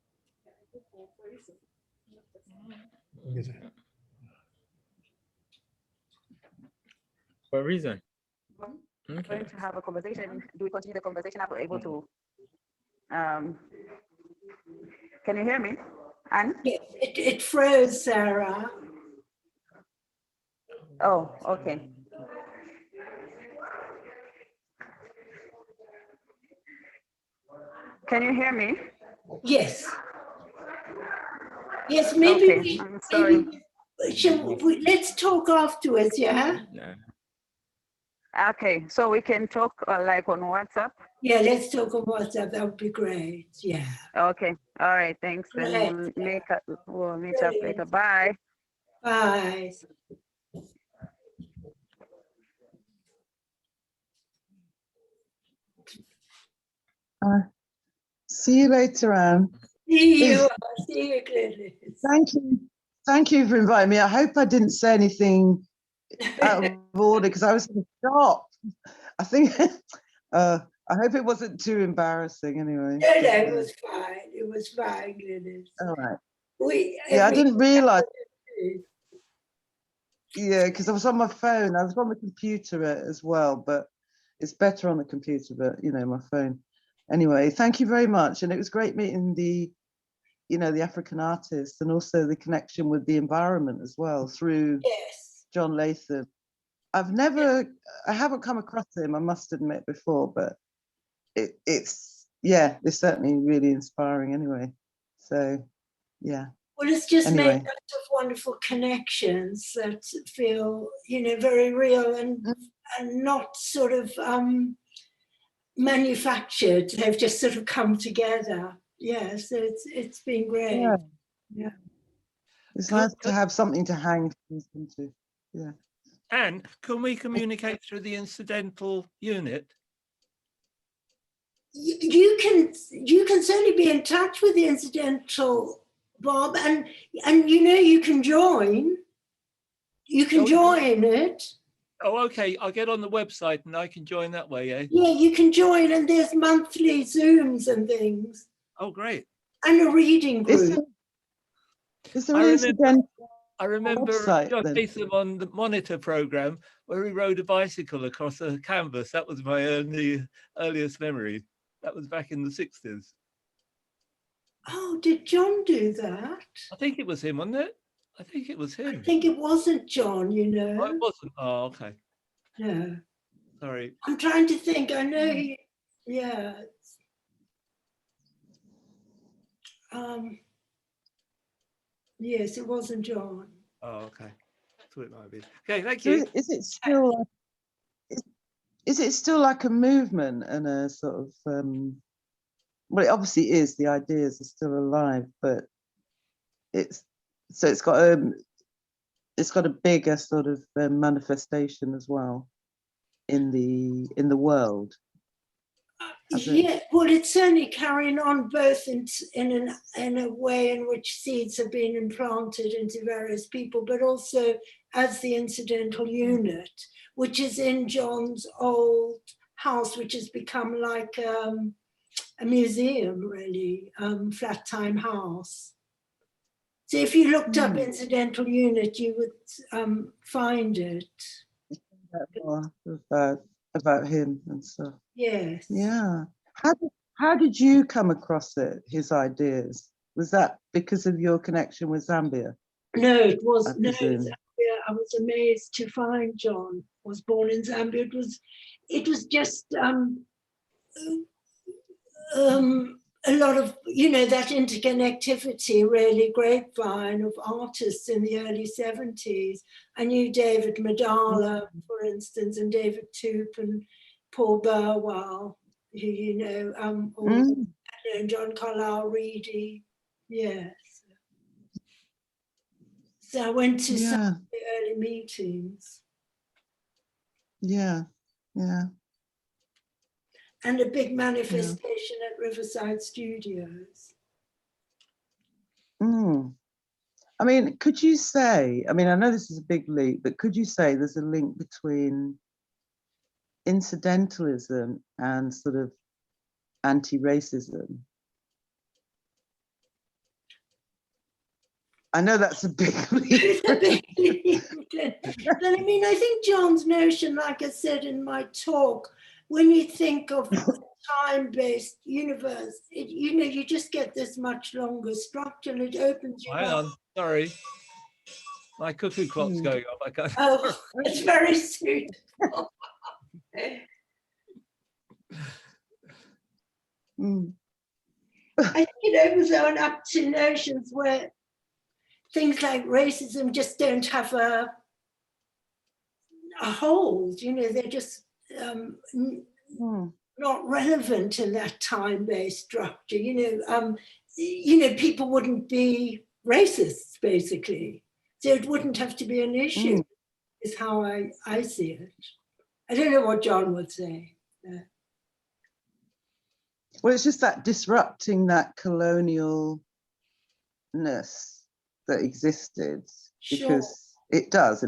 For a reason. Okay. Going to have a conversation. Do we continue the conversation? I'm able to. Can you hear me? Anne? It froze, Sarah. Oh, okay. Can you hear me? Yes. Yes, maybe okay. I'm sorry. Let's talk afterwards, yeah? Okay, so we can talk like on WhatsApp? Yeah, let's talk on WhatsApp. That would be great. Yeah. Okay. All right. Thanks. Then we'll meet up later. Bye. Bye. See you later, Anne. See you, Glenys. Thank you. Thank you for inviting me. I hope I didn't say anything out of order because I was in shock. I think I hope it wasn't too embarrassing anyway. No, it was fine. It was fine, Glenys. All right. I didn't realize. Yeah, because I was on my phone. I was on the computer as well, but it's better on the computer, but my phone. Anyway, thank you very much. And it was great meeting the African artists and also the connection with the environment as well through John Latham. I haven't come across him, I must admit, before, but it's certainly really inspiring anyway. So, yeah. Well, it's just made lots of wonderful connections that feel, very real and not sort of manufactured. They've just sort of come together. Yeah, so it's been great. Yeah. It's nice to have something to hang into. Yeah. And can we communicate through the incidental unit? You can certainly be in touch with the incidental, Bob, and you can join. You can join it. Oh, okay. I'll get on the website and I can join that way, eh? Yeah, you can join, and there's monthly Zooms and things. Oh, great. And a reading group. I remember John Latham on the Monitor program where he rode a bicycle across a canvas. That was my earliest memory. That was back in the 60s. Oh, did John do that? I think it was him, wasn't it? I think it was him. I think it wasn't John, Oh, it wasn't. Oh, okay. No. Sorry. I'm trying to think. I know he, yeah. Yes, it wasn't John. Oh, okay. Thought it might have been. Okay, thank So you. is it still? Is it still like a movement and a sort of? Well, it obviously is. The ideas are still alive, but it's got a bigger sort of manifestation as well in the world. Yeah, well, it's certainly carrying on both in a way in which seeds have been implanted into various people, but also as the incidental unit, which is in John's old house, which has become like a museum, really, Flat Time House. So if you looked up incidental unit, you would find it. About him and stuff. Yes. Yeah. How did you come across it? His ideas, was that because of your connection with Zambia? No, it was no Zambia. I was amazed to find John was born in Zambia. It was just a lot of, that interconnectivity, really grapevine of artists in the early 70s. I knew David Madala, for instance, and David Toop and Paul Burwell, who and John Carlisle Reedy. Yes. So I went to some of the early meetings. Yeah, yeah. And a big manifestation at Riverside Studios. I mean, could you say, I know this is a big leap, but could you say there's a link between incidentalism and sort of anti-racism? I know that's a big leap. But I think John's notion, like I said in my talk, when you think of a time-based universe, you just get this much longer structure, and it opens you Hang up. on, sorry. My cuckoo clock's going off. I can't. Oh, it's very suitable. I think it opens up to notions where things like racism just don't have a hold. They're just not relevant in that time-based structure. People wouldn't be racists, basically. So it wouldn't have to be an issue, is how I see it. I don't know what John would say. Well, it's just that disrupting that colonialness that existed, because it does,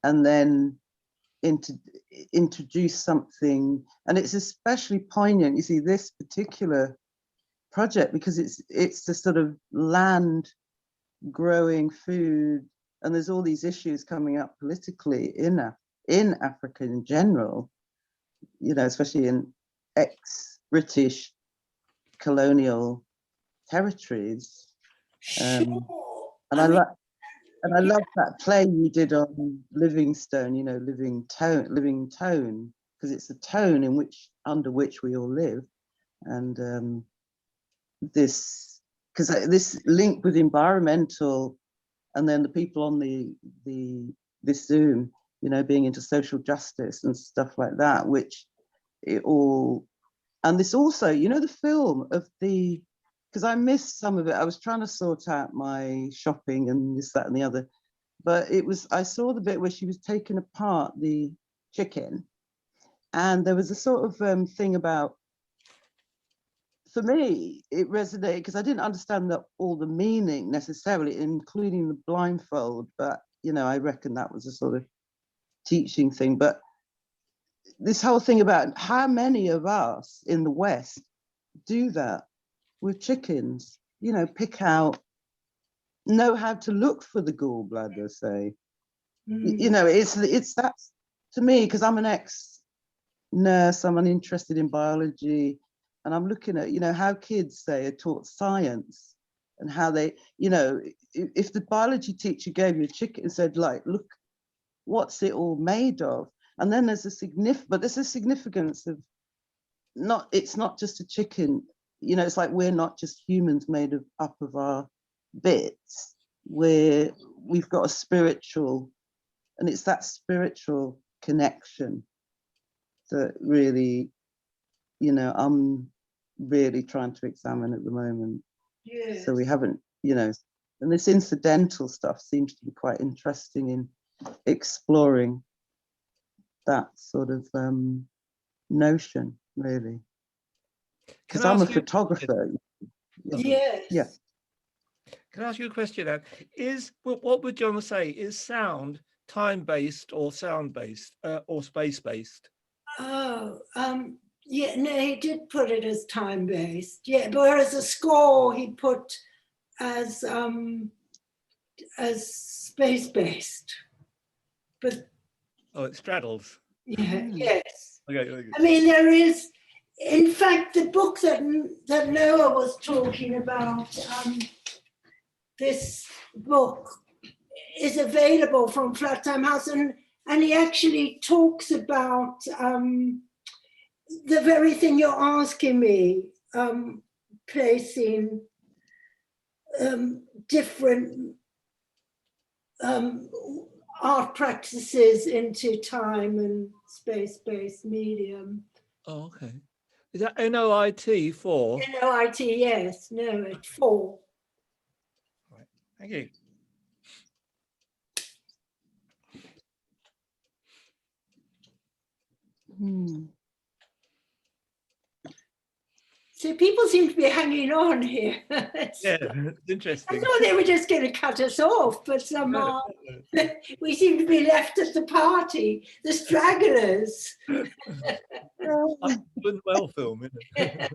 and then introduce something, and it's especially poignant. You see, this particular project, because it's the sort of land growing food, and there's all these issues coming up politically in Africa in general, especially in ex-British colonial territories. And I love that play you did on Livingstone, living tone, because it's the tone under which we all live. And this link with environmental, and then the people on this Zoom, being into social justice and stuff like that, which it all, and this also, the film of because I missed some of it. I was trying to sort out my shopping and this, that, and the other, but I saw the bit where she was taking apart the chicken, and there was a sort of thing about, for me, it resonated because I didn't understand all the meaning necessarily, including the blindfold, but I reckon that was a sort of teaching thing. But this whole thing about how many of us in the West do that with chickens, pick out, know how to look for the gallbladder, say. It's that, to me, because I'm an ex-nurse, I'm interested in biology, and I'm looking at, how kids, say, are taught science, and how they, if the biology teacher gave you a chicken and said, like, look, what's it all made of? And then there's a significance of it's not just a chicken, it's like we're not just humans made up of our bits where we've got a spiritual, and it's that spiritual connection that really, you know, I'm really trying to examine at the moment. Yes. So we haven't, you know, and this incidental stuff seems to be quite interesting in exploring that sort of notion, really. Because I'm a photographer. Yes. Yeah. Can I ask you a question, Anne? What would John say? Is sound time-based or sound-based or space-based? Oh, yeah, no, he did put it as time-based. Yeah, but whereas a score he put as space-based. But oh, it straddles. Yeah, yes. Okay. I mean, there is, in fact, the book that Noah was talking about, this book is available from Flat Time House, and he actually talks about the very thing you're asking me, placing different art practices into time and space-based medium. Oh, okay. Is that NOIT for? NOIT, yes. No, it's 4. Right. Thank you. So people seem to be hanging on here. Yeah, it's interesting. I thought they were just going to cut us off, but somehow we seem to be left at the party, the stragglers. Well film, isn't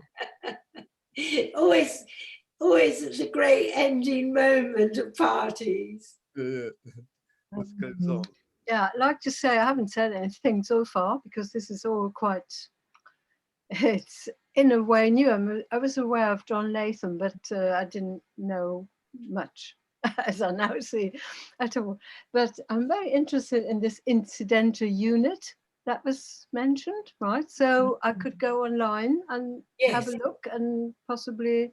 it? always it's a great ending moment of parties. What goes on? Yeah, I'd like to say I haven't said anything so far because this is all quite, it's in a way new. I was aware of John Latham, but I didn't know much, as I now see, at all. But I'm very interested in this incidental unit that was mentioned, right? So I could go online and have a look and possibly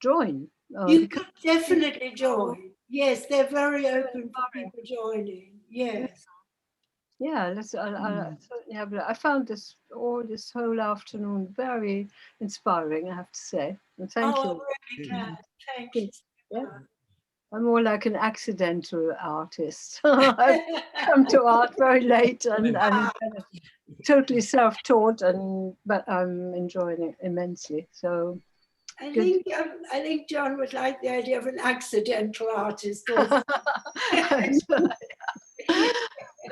join. You could definitely join. Yes, they're very open for people joining. Yes. Yeah, let's. I'll certainly have a look. I found this whole afternoon very inspiring, I have to say. And thank you. I'm really glad. Thank you. Yeah. I'm more like an accidental artist. I've come to art very late and I'm kind of totally self-taught, but I'm enjoying it immensely. So I think John would like the idea of an accidental artist also.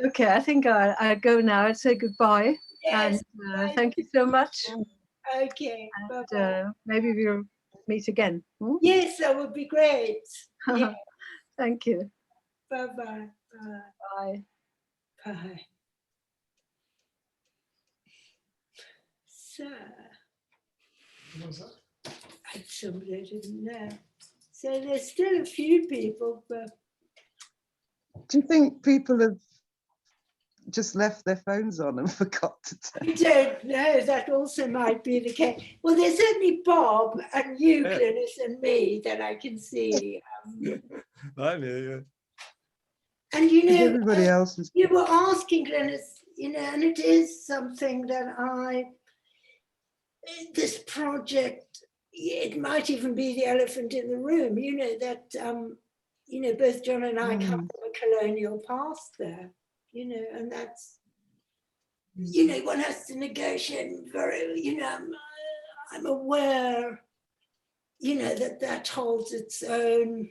Okay, I think I'll go now and say goodbye. Yes, and thank you so much. Okay. And, maybe we'll meet again. Yes, that would be great. Yeah. Thank you. Bye-bye. Bye. Bye. So, somebody I didn't know. So there's still a few people, but. Do you think people have just left their phones on and forgot to turn? I don't know, that also might be the case. Well, there's only Bob and you, Glynis, and me that I can see. I'm here, yeah. And you know, everybody else is... you were asking, Glynis, you know, and it is something that this project, it might even be the elephant in the room, you know, that, you know, both John and I come from a colonial past there, you know, and that's, you know, one has to negotiate very, you know, I'm aware, you know, that holds its own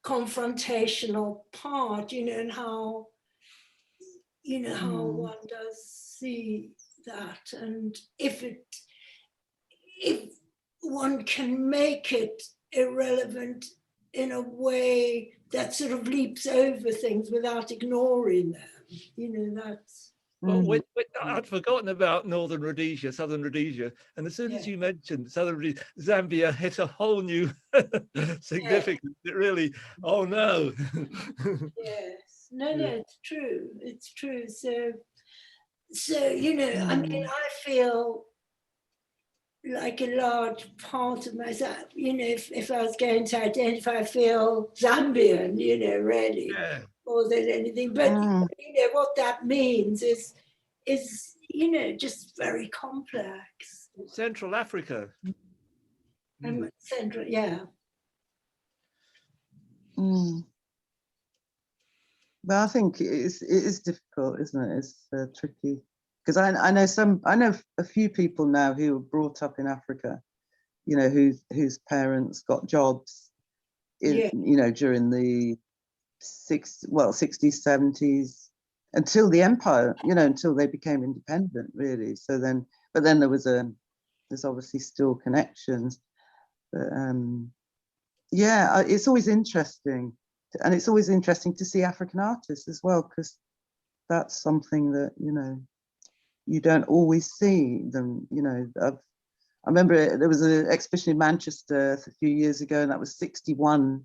confrontational part, you know, and how, you know, how one does see that. And if one can make it irrelevant in a way that sort of leaps over things without ignoring them, you know, that's. Well, I'd forgotten about Northern Rhodesia, Southern Rhodesia, and as soon as you mentioned Southern Rhodesia, Zambia hit a whole new significance. It really, oh no. Yes, no, it's true. It's true. So you know, I mean, I feel like a large part of myself, you know, if I was going to identify, I feel Zambian, you know, really, more than anything. But you know what that means is, you know, just very complex. Central Africa. Central, yeah. But I think it is difficult, isn't it? It's tricky. Because I know a few people now who were brought up in Africa, you know, whose parents got jobs in, you know, during the 60s, 70s, until the empire, you know, until they became independent, really. So then, but then there's obviously still connections. But yeah, it's always interesting, and it's always interesting to see African artists as well, because that's something that, you know, you don't always see them. You know, I remember there was an exhibition in Manchester a few years ago, and that was 61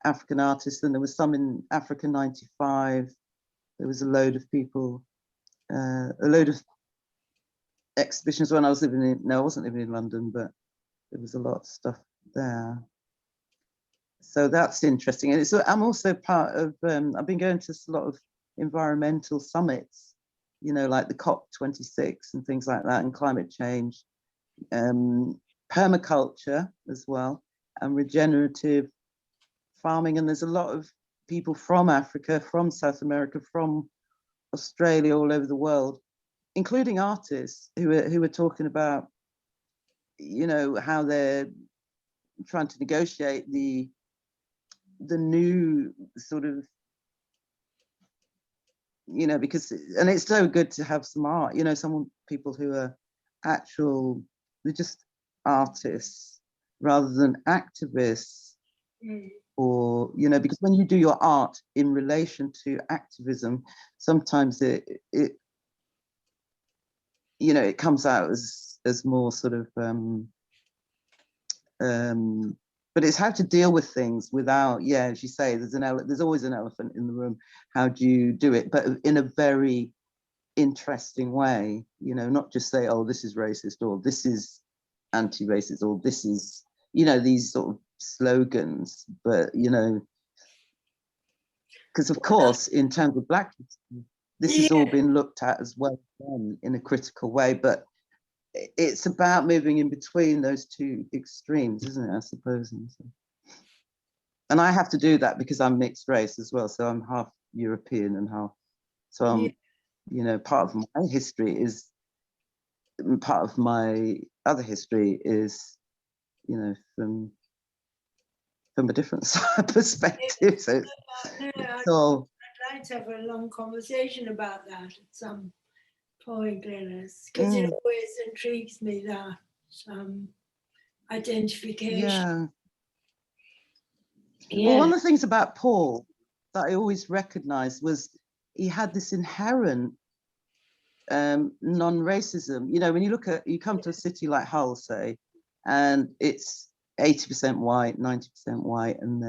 African artists, and there was some in Africa 95. There was a load of people, a load of exhibitions when I was living in, no, I wasn't living in London, but there was a lot of stuff there. So that's interesting. And I'm also part of, I've been going to a lot of environmental summits, you know, like the COP26 and things like that, and climate change, permaculture as well, and regenerative farming. And there's a lot of people from Africa, from South America, from Australia, all over the world, including artists who are talking about, you know, how they're trying to negotiate the new sort of, you know, because, and it's so good to have some art, you know, some people who are they're just artists rather than activists. Or, you know, because when you do your art in relation to activism, sometimes it you know, it comes out as more sort of but it's how to deal with things without, yeah, as you say, there's always an elephant in the room. How do you do it, but in a very interesting way, you know, not just say, oh, this is racist, or this is anti-racist, or this is, you know, these sort of slogans, but, you know, because of course, in terms of Black history, this has all been looked at as well in a critical way, but it's about moving in between those two extremes, isn't it, I suppose. And I have to do that because I'm mixed race as well, so I'm half European and half, so I'm, you know, part of my history is, part of my other history is, you know, from a different perspective. So I'd like to have a long conversation about that at some point, Glynis, because it always intrigues me, that identification. Well, one of the things about Paul that I always recognized was he had this inherent non-racism. You know, when you come to a city like Hull, say, and it's 80% white, 90% white, and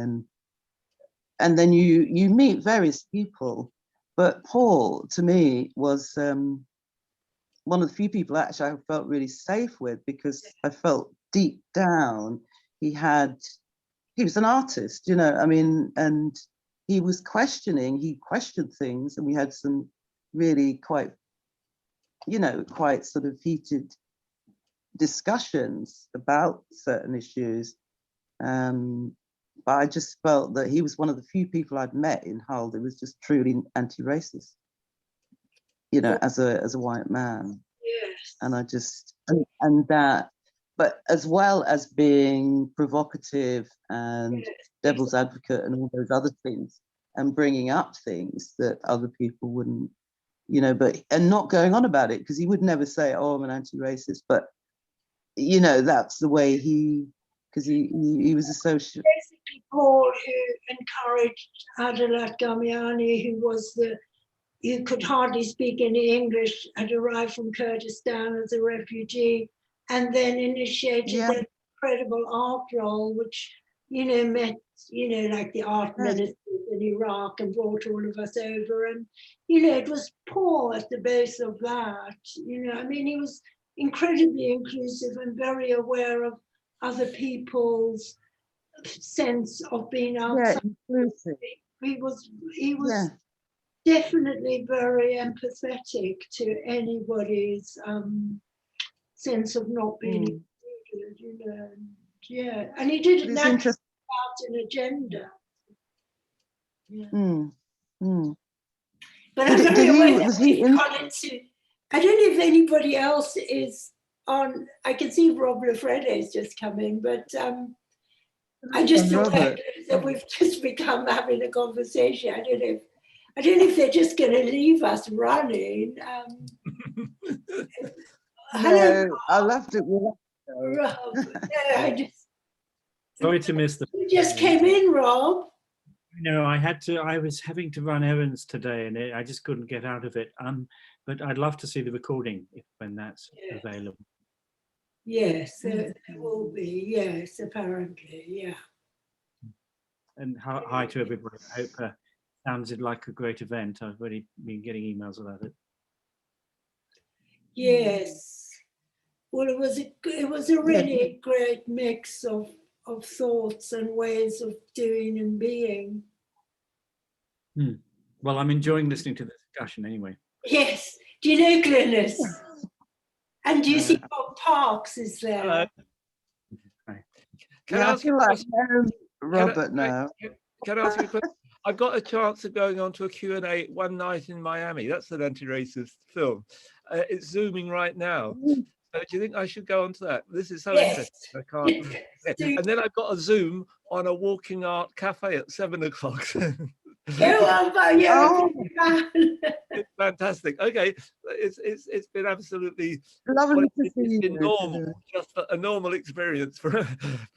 then you meet various people. But Paul, to me, was one of the few people actually I felt really safe with, because I felt deep down he was an artist, you know, I mean, and he questioned things, and we had some really quite, you know, quite sort of heated discussions about certain issues. But I just felt that he was one of the few people I'd met in Hull that was just truly anti-racist, you know, as a white man. Yes. And I just, and that, but as well as being provocative and devil's advocate and all those other things, and bringing up things that other people wouldn't, you know, and not going on about it, because he would never say, oh, I'm an anti-racist, but, you know, that's the way because he was a social. Basically, Paul, who encouraged Adelat Gamiani, who could hardly speak any English, had arrived from Kurdistan as a refugee, and then initiated that incredible art role, which, you know, met, you know, like the art ministers in Iraq, and brought all of us over. And, you know, it was Paul at the base of that. You know, I mean, he incredibly inclusive and very aware of other people's sense of being outside. Yeah, inclusive. He was definitely very empathetic to anybody's sense of not being included, you know. Yeah, and he did it naturally without an agenda. Yeah. But I'm very aware that we've gone into, I don't know if anybody else is on, I can see Rob Lafrede's just come in, but I'm just aware that we've just become having a conversation. I don't know if they're just going to leave us running. Hello, No, I loved it. Rob. No, I just. Sorry to miss the. You just came in, Rob. No, I was having to run errands today, and I just couldn't get out of it. But I'd love to see the recording when that's available. Yes, there will be. Yes, apparently, yeah. And hi to everybody. I hope sounded like a great event. I've already been getting emails about it. Yes. Well, it was a really great mix of thoughts and ways of doing and being. Well, I'm enjoying listening to the discussion anyway. Yes. Do you know Glynis? And do you see Bob Parks is there? Hello. Can I feel like Robert now. Can I ask you a question? I've got a chance of going on to a Q&A One Night in Miami. That's an anti-racist film. It's zooming right now. Do you think I should go on to that? This is so interesting. I can't. And then I've got a Zoom on a walking art cafe at 7 o'clock. It's fantastic. Okay, it's been absolutely lovely to see you. Normal, just a normal experience for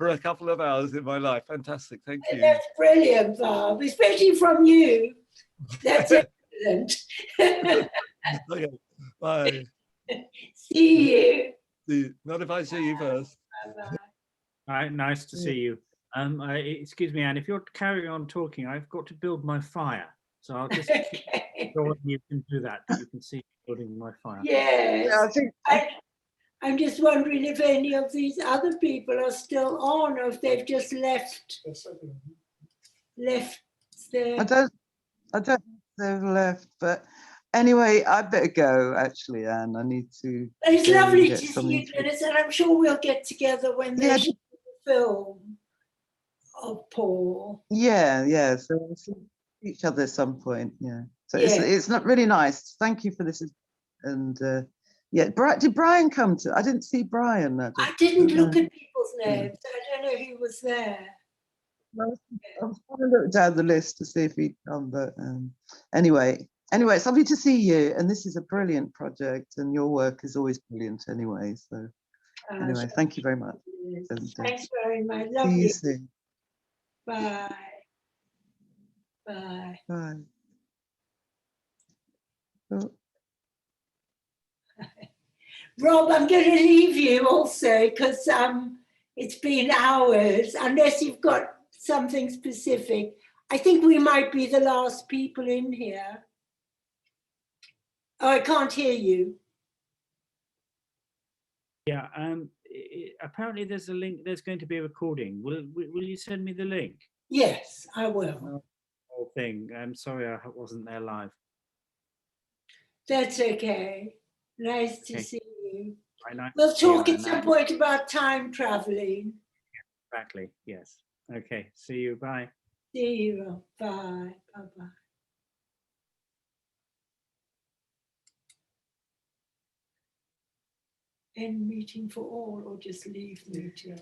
a couple of hours in my life. Fantastic, thank you. That's brilliant, Bob, especially from you. That's excellent. Okay, bye. See you. Not if I see you first. All right, nice to see you. Excuse me, Anne, if you're carrying on talking, I've got to build my fire. So I'll just sure you can do that. You can see building my fire. Yes. I'm just wondering if any of these other people are still on or if they've just left there. I don't know if they've left, but anyway, I better go actually, Anne. I need to. But it's lovely to see you, Glynis, and I'm sure we'll get together when they show the film of Paul. Yeah. So we'll see each other at some point. Yeah. So it's not really nice. Thank you for this. And did Brian come to? I didn't see Brian. I didn't look at people's names. So I don't know who was there. I was trying to look down the list to see if he'd come, but anyway, it's lovely to see you. And this is a brilliant project, and your work is always brilliant anyway. So anyway, thank you very much. Thanks very much. See Lovely. you soon. Bye. Bye. Bye. Oh. Rob, I'm going to leave you also because it's been hours, unless you've got something specific. I think we might be the last people in here. Oh, I can't hear you. Yeah, apparently there's a link, there's going to be a recording. Will you send me the link? Yes, I will. Whole thing. I'm sorry I wasn't there live. That's okay. Nice to see you. Nice We'll talk at some point about time traveling. Exactly, yes. Okay, see you, bye. See you, Rob. Bye. Bye-bye. End meeting for all or just leave meeting?